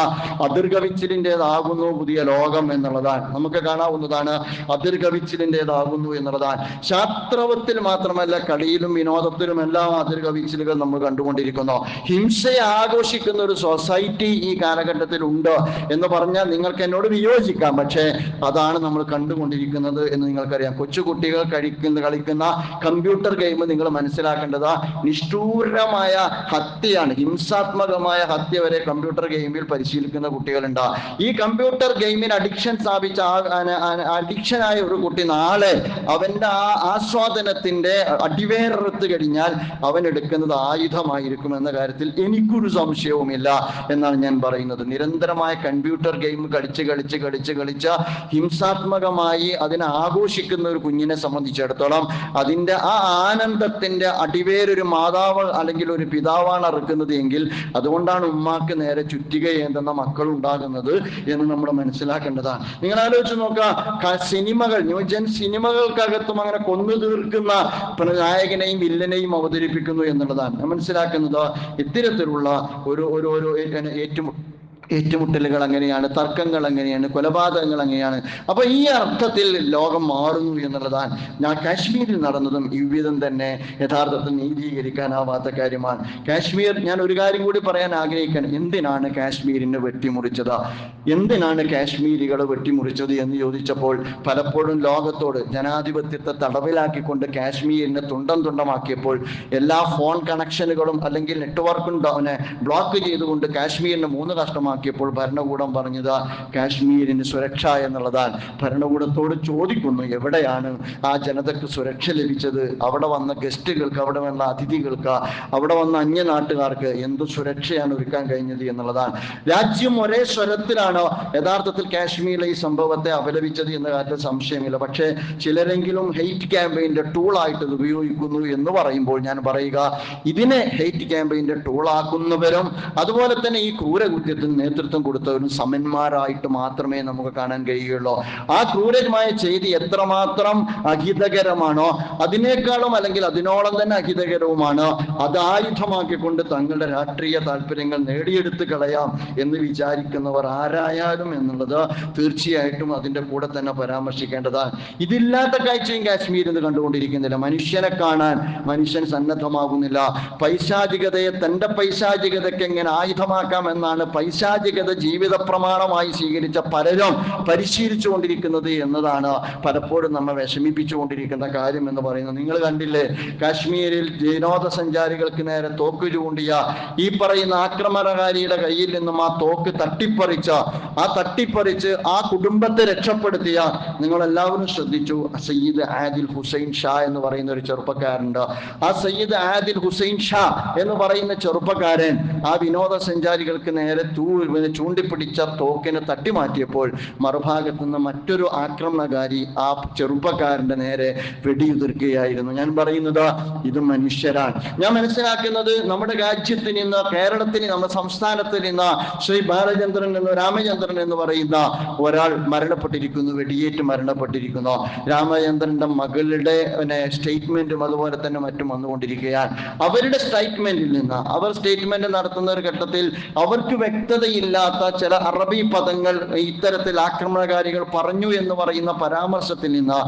Speaker 1: അതിർഗവിച്ചിലിൻ്റെതാകുന്നു പുതിയ ലോകം എന്നുള്ളതാണ്. നമുക്ക് കാണാവുന്നതാണ്, അതിർഗവിച്ചിലിൻ്റെതാകുന്നു എന്നുള്ളതാണ്. ശാസ്ത്രവത്തിൽ മാത്രമല്ല, കളിയിലും വിനോദത്തിലും എല്ലാം അതിർഗവിച്ചിലുകൾ നമ്മൾ കണ്ടുകൊണ്ടിരിക്കുന്നു. ഹിംസയെ ആഘോഷിക്കുന്ന ഒരു സൊസൈറ്റി ഈ കാലഘട്ടത്തിൽ ഉണ്ട് എന്ന് പറഞ്ഞാൽ നിങ്ങൾക്ക് എന്നോട് വിയോജിക്കാം. പക്ഷേ അതാണ് നമ്മൾ കണ്ടുകൊണ്ടിരിക്കുന്നത് എന്ന് നിങ്ങൾക്കറിയാം. കൊച്ചുകുട്ടികൾ കളിക്കുന്ന കമ്പ്യൂട്ടർ ഗെയിം നിങ്ങൾ മനസ്സിലാക്കേണ്ടത് നിഷ്ഠൂരമായ ഹത്യയാണ്. ഹിംസാത്മകമായ ഹത്യ വരെ കമ്പ്യൂട്ടർ ഗെയിമിൽ പരിശീലിക്കുന്ന കുട്ടികളുണ്ട്. ഈ കമ്പ്യൂട്ടർ ഗെയിമിന് അഡിക്ഷനായ ഒരു കുട്ടി നാളെ അവന്റെ ആ ആസ്വാദനത്തിന്റെ അടിവേറെടുത്ത് കഴിഞ്ഞാൽ അവൻ എടുക്കുന്നത് ആയുധമായിരിക്കും എന്ന കാര്യത്തിൽ എനിക്കൊരു സംശയവുമില്ല എന്നാണ് ഞാൻ പറയുന്നത്. നിരന്തരമായ കമ്പ്യൂട്ടർ ഗെയിം കളിച്ച് ഹിംസാത്മകമായി അതിനെ ആഘോഷിക്കുന്ന ഒരു കുഞ്ഞിനെ സംബന്ധിച്ചിടത്തോളം അതിൻ്റെ ആ ആനന്ദത്തിന്റെ അടിവേരൊരു മാതാവ് അല്ലെങ്കിൽ ഒരു പിതാവാണ് അറുക്കുന്നത് എങ്കിൽ അതുകൊണ്ടാണ് ഉമ്മാക്ക് നേരെ ചുറ്റികയേന്തുന്ന മക്കൾ ഉണ്ടാകുന്നത് എന്ന് നമ്മൾ മനസ്സിലാക്കേണ്ടതാണ്. നിങ്ങൾ ആലോചിച്ച് നോക്കുക, സിനിമകൾ, ന്യൂജൻ സിനിമകൾക്കകത്തും അങ്ങനെ കൊന്നു തീർക്കുന്ന നായകനെയും വില്ലനെയും അവതരിപ്പിക്കുന്നു എന്നുള്ളതാണ്. ഞാൻ മനസ്സിലാക്കുന്നത് ഇത്തരത്തിലുള്ള ഏറ്റുമുട്ടലുകൾ അങ്ങനെയാണ്, തർക്കങ്ങൾ അങ്ങനെയാണ്, കൊലപാതകങ്ങൾ അങ്ങനെയാണ്. അപ്പൊ ഈ അർത്ഥത്തിൽ ലോകം മാറുന്നു എന്നുള്ളതാണ്. ഞാൻ കാശ്മീരിൽ നടന്നതും ഇவ்விധം തന്നെ യഥാർത്ഥത്തിൽ നീതീകരിക്കാനാവാത്ത കാര്യമാണ്. കാശ്മീർ, ഞാൻ ഒരു കാര്യം കൂടി പറയാൻ ആഗ്രഹിക്കണം. എന്തിനാണ് കാശ്മീരിനെ വെട്ടിമുറിച്ചത്? എന്തിനാണ് കാശ്മീരികൾ വെട്ടിമുറിച്ചത് എന്ന് ചോദിച്ചപ്പോൾ പലപ്പോഴും ലോകത്തോട് ജനാധിപത്യത്തെ തടവിലാക്കിക്കൊണ്ട് കാശ്മീരിനെ തുണ്ടമാക്കിയപ്പോൾ എല്ലാ ഫോൺ കണക്ഷനുകളും അല്ലെങ്കിൽ നെറ്റ്വർക്കും ബ്ലോക്ക് ചെയ്തുകൊണ്ട് കാശ്മീരിനെ 3 കഷ്ടമാക്കിയപ്പോൾ ഭരണകൂടം പറഞ്ഞത് കാശ്മീരിന് സുരക്ഷ എന്നുള്ളതാണ്. ഭരണകൂടത്തോട് ചോദിക്കുന്നു, എവിടെയാണ് ആ ജനതയ്ക്ക് സുരക്ഷ ലഭിച്ചത്? അവിടെ വന്ന ഗസ്റ്റുകൾക്ക്, അവിടെ വന്ന അതിഥികൾക്ക്, അവിടെ വന്ന അന്യനാട്ടുകാർക്ക് എന്ത് സുരക്ഷയാണ് ഒരുക്കാൻ കഴിഞ്ഞത് എന്നുള്ളതാണ്. രാജ്യം ഒരേ സ്വരത്തിലാണ് യഥാർത്ഥത്തിൽ കാശ്മീരിലെ ഈ സംഭവത്തെ അപലപിച്ചത് എന്ന കാര്യത്തിൽ സംശയമില്ല. പക്ഷേ ചിലരെങ്കിലും ഹെയ്റ്റ് ക്യാമ്പയിന്റെ ടൂളായിട്ട് ഇത് ഉപയോഗിക്കുന്നു എന്ന് പറയുമ്പോൾ ഞാൻ പറയുക, ഇതിനെ ഹെയ്റ്റ് ക്യാമ്പയിന്റെ ടൂളാക്കുന്നവരും അതുപോലെ തന്നെ ഈ ക്രൂരകൃത്യത്തിന് നേതൃത്വം കൊടുത്തവരും സമന്മാരായിട്ട് മാത്രമേ നമുക്ക് കാണാൻ കഴിയുകയുള്ളൂ. ആ ക്രൂരമായ ചെയ്തി എത്രമാത്രം അഹിതകരമാണോ അതിനേക്കാളും അല്ലെങ്കിൽ അതിനോളം തന്നെ അഹിതകരവുമാണ് അത് ആയുധമാക്കിക്കൊണ്ട് തങ്ങളുടെ രാഷ്ട്രീയ താല്പര്യങ്ങൾ നേടിയെടുത്ത് കളയാം എന്ന് വിചാരിക്കുന്നവർ ആരായാലും എന്നുള്ളത് തീർച്ചയായിട്ടും അതിൻ്റെ കൂടെ തന്നെ പരാമർശിക്കേണ്ടതാണ്. ഇതില്ലാത്ത കാഴ്ചയും കാശ്മീരിൽ നിന്ന് കണ്ടുകൊണ്ടിരിക്കുന്നില്ല. മനുഷ്യനെ കാണാൻ മനുഷ്യൻ സന്നദ്ധമാകുന്നില്ല. പൈശാചികതയെ തൻ്റെ പൈശാചികതയ്ക്ക് എങ്ങനെ ആയുധമാക്കാം എന്നാണ് പൈശാചികത ജീവിത പ്രമാണമായി സ്വീകരിച്ച പലരും പരിശീലിച്ചു കൊണ്ടിരിക്കുന്നത് എന്നതാണ് പലപ്പോഴും നമ്മെ വിഷമിപ്പിച്ചുകൊണ്ടിരിക്കുന്ന കാര്യം എന്ന് പറയുന്നത്. നിങ്ങൾ കണ്ടില്ലേ, കാശ്മീരിൽ വിനോദസഞ്ചാരികൾക്ക് നേരെ തോക്ക് ചൂണ്ടിയ ഈ പറയുന്ന ആക്രമണകാരിയുടെ കയ്യിൽ നിന്നും ആ തോക്ക് തട്ടിപ്പറിച്ച് ആ കുടുംബത്തെ രക്ഷപ്പെടുത്തിയ നിങ്ങളെല്ലാവരും ശ്രദ്ധിച്ചു. സയ്യിദ് ആദിൽ ഹുസൈൻ ഷാ എന്ന് പറയുന്ന ഒരു ചെറുപ്പക്കാരുണ്ട്. ആ സയ്യിദ് ആദിൽ ഹുസൈൻ ഷാ എന്ന് പറയുന്ന ചെറുപ്പക്കാരൻ ആ വിനോദസഞ്ചാരികൾക്ക് നേരെ ചൂണ്ടിപ്പിടിച്ച തോക്കിനെ തട്ടിമാറ്റിയപ്പോൾ മറുഭാഗത്തു നിന്ന് മറ്റൊരു ആക്രമണകാരി ആ ചെറുപ്പക്കാരന്റെ നേരെ വെടിയുതിർക്കുകയായിരുന്നു. ഞാൻ പറയുന്നത് ഇത് മനുഷ്യരാണ്. ഞാൻ മനസ്സിലാക്കുന്നത് നമ്മുടെ രാജ്യത്തിൽ നിന്ന്, കേരളത്തിൽ, നമ്മുടെ സംസ്ഥാനത്തിൽ നിന്ന് ശ്രീ ബാലചന്ദ്രൻ രാമചന്ദ്രൻ എന്ന് പറയുന്ന ഒരാൾ മരണപ്പെട്ടിരിക്കുന്നു, വെടിയേറ്റ് മരണപ്പെട്ടിരിക്കുന്നു. രാമചന്ദ്രന്റെ മകളുടെ സ്റ്റേറ്റ്മെന്റും അതുപോലെ തന്നെ മറ്റും വന്നുകൊണ്ടിരിക്കുകയാണ്. അവരുടെ സ്റ്റേറ്റ്മെന്റിൽ നിന്ന്, അവർ സ്റ്റേറ്റ്മെന്റ് നടത്തുന്ന ഒരു ഘട്ടത്തിൽ അവർക്ക് വ്യക്തതയില്ലാത്ത ചില അറബി പദങ്ങൾ ഇത്തരത്തിൽ ആക്രമണകാരികൾ പറഞ്ഞു എന്ന് പറയുന്ന പരാമർശത്തിൽ നിന്ന്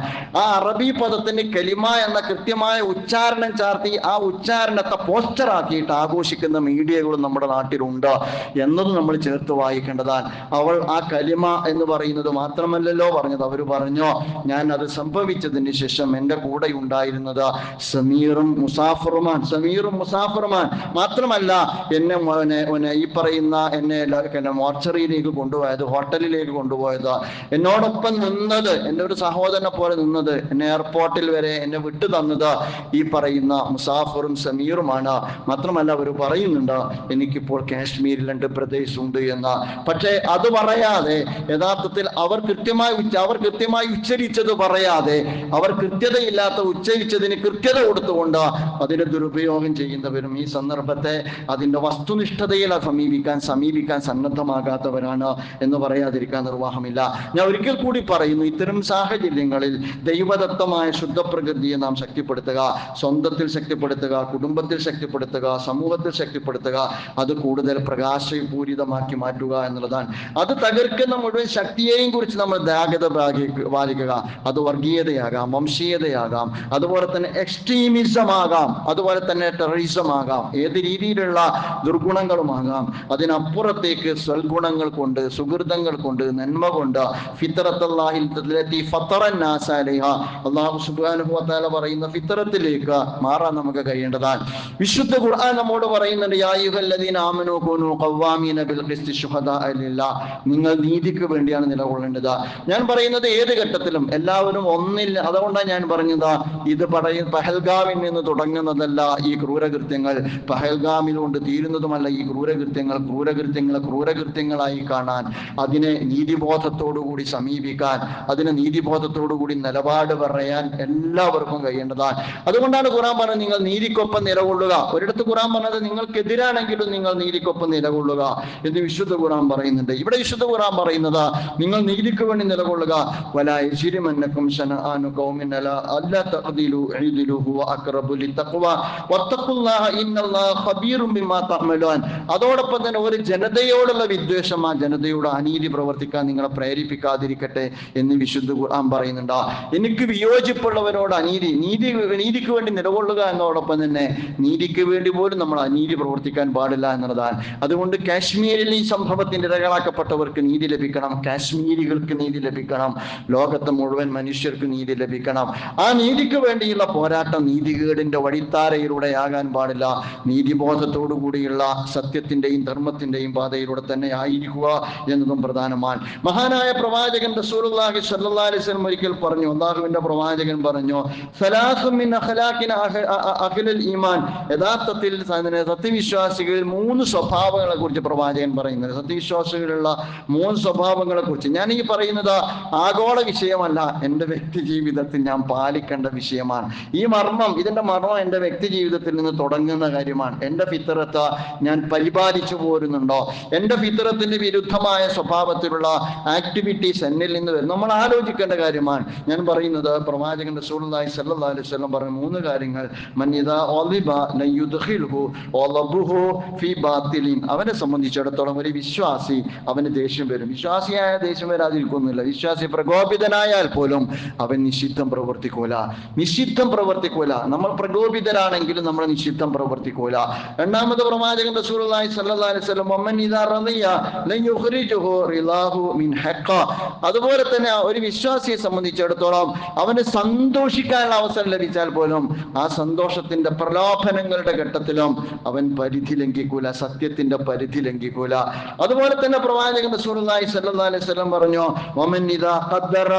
Speaker 1: ആ അറബി പദത്തിന് കലിമ എന്ന കൃത്യമായ ഉച്ചാരണം ചാർത്തി ആ ഉച്ചാരണത്തെ പോസ്റ്ററാക്കിയിട്ട് ആഘോഷിക്കുന്ന മീഡിയകളും നമ്മുടെ നാട്ടിലുണ്ട് എന്നത് നമ്മൾ ചേർത്ത് വായിക്കേണ്ടതാണ്. അവൾ ആ കലിമ എന്ന് പറയുന്നത് മാത്രമല്ലല്ലോ പറഞ്ഞത്, അവർ പറഞ്ഞു ഞാൻ അത് സംഭവിച്ചതിന് ശേഷം എൻ്റെ കൂടെ ഉണ്ടായിരുന്നത് സമീറും മുസാഫറുമാൻ മാത്രമല്ല എന്നെ ഈ പറയുന്ന എന്നെ മോർച്ചറിയിലേക്ക് കൊണ്ടുപോയത്, ഹോട്ടലിലേക്ക് കൊണ്ടുപോയത്, എന്നോടൊപ്പം നിന്നത്, എൻ്റെ ഒരു സഹോദരനെ പോലെ നിന്നത്, എന്നെ എയർപോർട്ടിൽ വരെ എന്നെ വിട്ടു തന്നത് ഈ പറയുന്ന മുസാഫറും സമീറുമാണ്. മാത്രമല്ല അവർ പറയുന്നുണ്ട് എനിക്കിപ്പോൾ കാശ്മീരിൽ 2 പ്രദേശമുണ്ട് എന്ന്. പക്ഷേ അത് പറയാതെ യഥാർത്ഥത്തിൽ അവർ കൃത്യമായി ഉച്ചരിച്ചത് പറയാതെ അവർ കൃത്യതയില്ലാത്ത ഉച്ചരിച്ചതിന് കൃത്യത കൊടുത്തുകൊണ്ട് അതിനെ ദുരുപയോഗം ചെയ്യുന്നവരും ഈ സന്ദർഭത്തെ അതിൻ്റെ വസ്തുനിഷ്ഠതയിൽ സമീപിക്കാൻ സന്നദ്ധമാകാത്തവരാണ് എന്ന് പറയാതിരിക്കാൻ നിർവാഹമില്ല. ഞാൻ ഒരിക്കൽ കൂടി പറയുന്നു, ഇത്തരം സാഹചര്യങ്ങളിൽ ദൈവദത്തമായ ശുദ്ധപ്രകൃതിയെ നാം ശക്തിപ്പെടുത്തുക, സ്വന്തത്തിൽ ശക്തിപ്പെടുത്തുക, കുടുംബത്തിൽ ശക്തിപ്പെടുത്തുക, സമൂഹത്തിൽ ശക്തിപ്പെടുത്തുക, അത് കൂടുതൽ പ്രകാശപൂരിതമാക്കി മാറ്റുക എന്നുള്ളതാണ്. അത് തകർക്കുന്ന മുഴുവൻ ശക്തിയെയും കുറിച്ച് നമ്മൾ ജാഗ്രത പാലിക്കുക. അത് വർഗീയതയാകാം, വംശീയതയാകാം, അതുപോലെ തന്നെ എക്സ്ട്രീമിസം ആകാം, അതുപോലെ തന്നെ ടെററിസം ആകാം, ഏത് രീതിയിലുള്ള ദുർഗുണങ്ങളുമാകാം. അതിനപ്പുറത്തേക്ക് സൽഗുണങ്ങൾ കൊണ്ട്, സുഹൃതങ്ങൾ കൊണ്ട്, നന്മ കൊണ്ട് അല്ലാഹു സുബ്ഹാനഹു വ തആല പറയുന്ന ഫിത്രത്തിലേക്ക് മാറാൻ നമുക്ക് കഴിയേണ്ടതാണ്. വിശുദ്ധ ഖുർആൻ നമ്മോട് പറയുന്നുണ്ട്, യാ അയ്യുഹല്ലദീന ആമനൂ കൂനൂ ഖവ്വാമീന ബിൽ ഖിസ്തി ശുഹദാഅ ലില്ലാഹ്. നിങ്ങൾ നീതിക്ക് വേണ്ടിയാണ് നിലകൊള്ളേണ്ടത്. ഞാൻ പറയുന്നത് ഏത് ഘട്ടത്തിലും എല്ലാവരും ഒന്നില്ല. അതുകൊണ്ടാണ് ഞാൻ പറഞ്ഞത്, ഇത് പഹൽഗാമിൽ നിന്ന് തുടങ്ങുന്നതല്ല ഈ ക്രൂരകൃത്യങ്ങൾ, പഹൽഗാമിൽ കൊണ്ട് തീരുന്നതുമല്ല ഈ ക്രൂരകൃത്യങ്ങളായി കാണാൻ, അതിനെ നീതിബോധത്തോടുകൂടി സമീപിക്കാൻ, അതിനെ നീതിബോധത്തോടുകൂടി നിലപാട് പറയാൻ എല്ലാവർക്കും കഴിയേണ്ടതാണ്. അതുകൊണ്ടാണ് ഖുർആൻ പറഞ്ഞത് നിങ്ങൾ നീതിക്കൊപ്പം നിലകൊള്ളുക. ഒരിടത്ത് ഖുർആൻ പറഞ്ഞത് നിങ്ങൾക്കെതിരാണെങ്കിലും നിങ്ങൾ നീതിക്കൊപ്പം നിലകൊള്ളുക എന്ന് വിശുദ്ധ ഖുർആൻ പറയുന്നുണ്ട്. ഇവിടെ വിശുദ്ധ ഖുർആൻ പറയുന്നത് നിങ്ങൾ നീതിക്ക് വേണ്ടി നിലകൊള്ളുക. വലാ യജ്രിമന്നകും ശനആനു ഖൗമിൻ അല്ലാ തഖ്ദിലു ഇദ്ലു ഹുവ അഖറബു ലിത്തഖ്വ വത്തഖുല്ലാഹ ഇന്നല്ലാഹ ഖബീറും ബിമാ തഅമലൂൻ. അതോടൊപ്പം തന്നെ ഒരു ജനതയോടുള്ള വിദ്വേഷം ആ ജനതയോട് അനീതി പ്രവർത്തിക്കാൻ നിങ്ങളെ പ്രേരിപ്പിക്കാതിരിക്കട്ടെ എന്ന് വിശുദ്ധ ഖുർആൻ പറയുന്നുണ്ട്. എനിക്ക് വിയോജിപ്പുള്ളവരോട് നീതിക്ക് വേണ്ടി നിലകൊള്ളുക എന്നതോടൊപ്പം തന്നെ നീതിക്ക് വേണ്ടി പോലും നമ്മൾ അനീതി പ്രവർത്തിക്കാൻ പാടില്ല എന്നുള്ളതാണ്. അതുകൊണ്ട് കാശ്മീരിൽ ഈ സംഭവത്തിന്റെ ഇരകളാക്കപ്പെട്ടവർക്ക് നീതി ലഭിക്കണം, കാശ്മീരികൾക്ക് നീതി ലഭിക്കണം, ലോകത്തെ മുഴുവൻ മനുഷ്യർക്ക് നീതി ലഭിക്കണം. ആ നീതിക്ക് വേണ്ടിയുള്ള പോരാട്ടം നീതികേടിന്റെ വഴിത്താരയിലൂടെ ആകാൻ പാടില്ല. നീതിബോധത്തോടു കൂടിയുള്ള സത്യത്തിന്റെയും ധർമ്മത്തിന്റെയും പാതയിലൂടെ തന്നെ ആയിരിക്കുക എന്നതും പ്രധാനമാണ്. മഹാനായ പ്രവാചകൻ റസൂലുള്ളാഹി സ്വല്ലല്ലാഹു അലൈഹി വസല്ലം ഒരിക്കൽ പറഞ്ഞു, അല്ലാഹുവിന്റെ പ്രവാചകൻ പറഞ്ഞു, സലാസു മിൻ അഖ്ലാഖിന അഖ്ലുൽ ഈമാൻ. യഥാർത്ഥത്തിൽ സത്യവിശ്വാസികളിൽ 3 സ്വഭാവങ്ങളെ കുറിച്ച് പ്രവാചകൻ പറയുന്നത്. സത്യവിശ്വാസികളുള്ള 3 സ്വഭാവങ്ങളെ കുറിച്ച് ഞാൻ ഈ പറയുന്നത് ആഗോള വിഷയമല്ല, എൻ്റെ വ്യക്തി ജീവിതത്തിൽ ഞാൻ പാലിക്കേണ്ട വിഷയമാണ്. ഇതിന്റെ മർമ്മം എൻ്റെ വ്യക്തി ജീവിതത്തിൽ നിന്ന് തുടങ്ങുന്ന കാര്യമാണ്. എൻ്റെ ഫിത്രത്ത് ഞാൻ പരിപാലിച്ചു പോരുന്നുണ്ടോ? എൻ്റെ ഫിത്രത്തിന് വിരുദ്ധമായ സ്വഭാവത്തിലുള്ള ആക്ടിവിറ്റീസ് എന്നിൽ നിന്ന് വരും. നമ്മൾ ആലോചിക്കേണ്ട കാര്യമാണ്. ഞാൻ പറയുന്നത് പ്രവാചകൻ റസൂലുള്ളാഹി സ്വല്ലല്ലാഹു അലൈഹി വസല്ലം പറഞ്ഞ 3 കാര്യങ്ങൾ. മൻ ഇദാ ഒളിബ ലൻ യുദ്ഖിൽഹു ഒളബുഹു ഫീ ബാത്തിലിൻ. അവനെ സംബന്ധിച്ചിടത്തോളം ഒരു വിശ്വാസി അവന് ദേഷ്യം വരും. വിശ്വാസിയായ ദേഷ്യം വരാതിരിക്കുന്നില്ല. വിശ്വാസി പ്രകോപിതനായാൽ പോലും അവൻ നിഷിദ്ധം പ്രവർത്തിക്കൂല. നമ്മൾ പ്രകോപിതരാണെങ്കിലും നമ്മൾ നിഷിദ്ധം പ്രവർത്തിക്കൂല. രണ്ടാമത് പ്രവാചകൻ റസൂലുള്ളാഹി സ്വല്ലല്ലാഹു അലൈഹി വസല്ലം വമൻ ഇദാ റളിയ ലൻ യുഖ്രിജുഹു റിളാഹു മിൻ ഹഖ. അതുപോലെ തന്നെ ഒരു വിശ്വാസിയെ സംബന്ധിച്ചിടത്തോളം അവന് സന്തോഷിക്കാനുള്ള അവസരം ലഭിച്ചാൽ പോലും ആ സന്തോഷത്തിന്റെ പ്രലോഭനങ്ങളുടെ ഘട്ടത്തിലും അവൻ പരിധി ലംഘിക്കൂല, സത്യത്തിന്റെ പരിധി ലംഘിക്കൂല. അതുപോലെ തന്നെ പ്രവാചകൻ റസൂലുള്ളാഹി സ്വല്ലല്ലാഹു അലൈഹി വസല്ലം പറഞ്ഞു വമൻ ഇദാ ഖദ്ദറ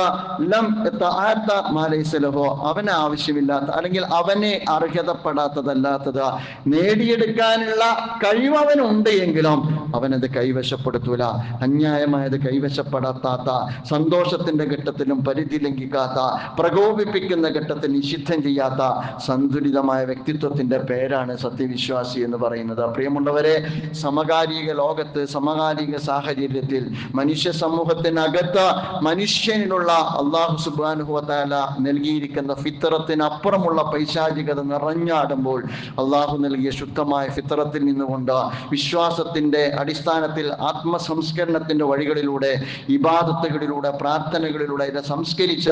Speaker 1: ലം യതആത മാ ലൈസ ലഹു. അവന് ആവശ്യമില്ലാത്ത അല്ലെങ്കിൽ അവനെ അർഹതപ്പെടാത്തതല്ലാത്തത് നേടിയെടുക്കാനുള്ള കഴിവ് അവനുണ്ട് എങ്കിലും അവനത് കൈവശപ്പെടുത്തൂല. അന്യായമായത് കൈവശപ്പെടാത്ത, സന്തോഷത്തിന്റെ ഘട്ടത്തിലും പരിധി ലംഘിക്കാത്ത, പ്രകോപിപ്പിക്കുന്ന ഘട്ടത്തിൽ നിഷിദ്ധം ചെയ്യാത്ത സന്തുലിതമായ വ്യക്തിത്വത്തിന്റെ പേരാണ് സത്യവിശ്വാസി എന്ന് പറയുന്നത്. പ്രിയമുള്ളവരെ, സമകാലിക ലോകത്ത്, സമകാലിക സാഹചര്യത്തിൽ മനുഷ്യ സമൂഹത്തിനകത്ത് മനുഷ്യനിലുള്ള അല്ലാഹു സുബ്ഹാനഹു വ തആല നൽകിയിരിക്കുന്ന ഫിത്രത്തിനപ്പുറമുള്ള പൈശാചികത നിറഞ്ഞാടുമ്പോൾ അള്ളാഹു നൽകിയ ശുദ്ധമായ ഫിത്രത്തിൽ നിന്നുകൊണ്ട് വിശ്വാസത്തിന്റെ അടിസ്ഥാനത്തിൽ ആത്മസംസ്കരണത്തിന്റെ വഴികളിലൂടെ, ഇബാദത്തുകളിലൂടെ, പ്രാർത്ഥനകളിലൂടെ ഇത് സംസ്കരിച്ച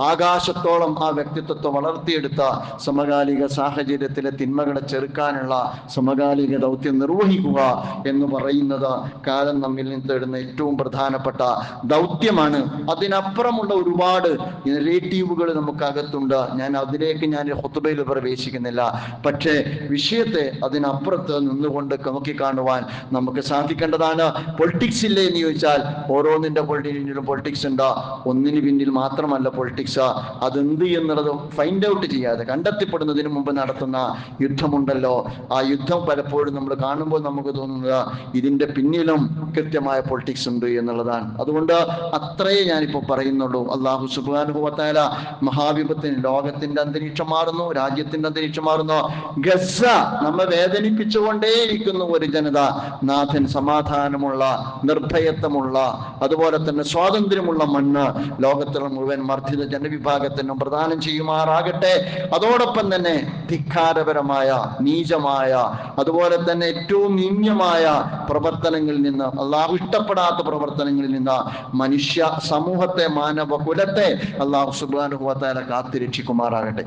Speaker 1: ആകാശത്തോളം ആ വ്യക്തിത്വത്തെ വളർത്തിയെടുത്ത സമകാലിക സാഹചര്യത്തിലെ തിന്മകളെ ചെറുക്കാനുള്ള സമകാലിക ദൗത്യം നിർവഹിക്കുക എന്ന് പറയുന്നത് കാലം നമ്മിൽ നിന്ന് തേടുന്ന ഏറ്റവും പ്രധാനപ്പെട്ട ദൗത്യമാണ്. അതിനപ്പുറമുള്ള ഒരുപാട് നെഗറ്റീവുകൾ നമുക്കകത്തുണ്ട്. അതിലേക്ക് ഞാൻ ഖുതുബയിൽ പ്രവേശിക്കുന്നില്ല. പക്ഷേ വിഷയത്തെ അതിനപ്പുറത്ത് നിന്നുകൊണ്ട് നോക്കിക്കാണുവാൻ നമുക്ക് സാധിക്കേണ്ടതാണ്. പൊളിറ്റിക്സ് ഇല്ലേ എന്ന് ചോദിച്ചാൽ ഓരോന്നിന്റെ പിന്നിലും പൊളിറ്റിക്സ് ഉണ്ട്. ഒന്നിന് പിന്നിൽ മാത്രമല്ല പൊളിറ്റിക്സ്. അതെന്ത് എന്നുള്ളത് ഫൈൻഡ് ഔട്ട് ചെയ്യാതെ കണ്ടെത്തിപ്പെടുന്നതിന് മുമ്പ് നടത്തുന്ന യുദ്ധമുണ്ടല്ലോ, ആ യുദ്ധം പലപ്പോഴും നമ്മൾ കാണുമ്പോൾ നമുക്ക് തോന്നുന്നത് ഇതിന്റെ പിന്നിലും കൃത്യമായ പൊളിറ്റിക്സ് ഉണ്ട് എന്നുള്ളതാണ്. അതുകൊണ്ട് അത്രയേ ഞാനിപ്പോൾ പറയുന്നുള്ളൂ. അല്ലാഹു സുബ്ഹാനഹു വ തആല മഹാവിപത്തിന് ലോകത്തിന്റെ അന്തരീക്ഷം മാറുന്നു, രാജ്യത്തിന്റെ അന്തരീക്ഷം മാറുന്നു. ഗസ നമ്മെ വേദനിപ്പിച്ചുകൊണ്ടേയിരിക്കുന്നു ഒരു ജനത. നാഥൻ സമാധാനമുള്ള, നിർഭയത്വമുള്ള, അതുപോലെ തന്നെ സ്വാതന്ത്ര്യമുള്ള മണ്ണ് ലോകത്തുള്ള മുഴുവൻ മർദ്ദിത ജനവിഭാഗത്തിനും പ്രദാനം ചെയ്യുമാറാകട്ടെ. അതോടൊപ്പം തന്നെ ധിക്കാരപരമായ, നീചമായ, അതുപോലെ തന്നെ ഏറ്റവും നിന്ദ്യമായ പ്രവർത്തനങ്ങളിൽ നിന്ന്, അള്ളാഹു ഇഷ്ടപ്പെടാത്ത പ്രവർത്തനങ്ങളിൽ നിന്ന് മനുഷ്യ സമൂഹത്തെ, മാനവ കുലത്തെ അള്ളാഹു സുബ്ഹാനഹു വ തആല കാത്തുരക്ഷിക്കുമാറാകട്ടെ.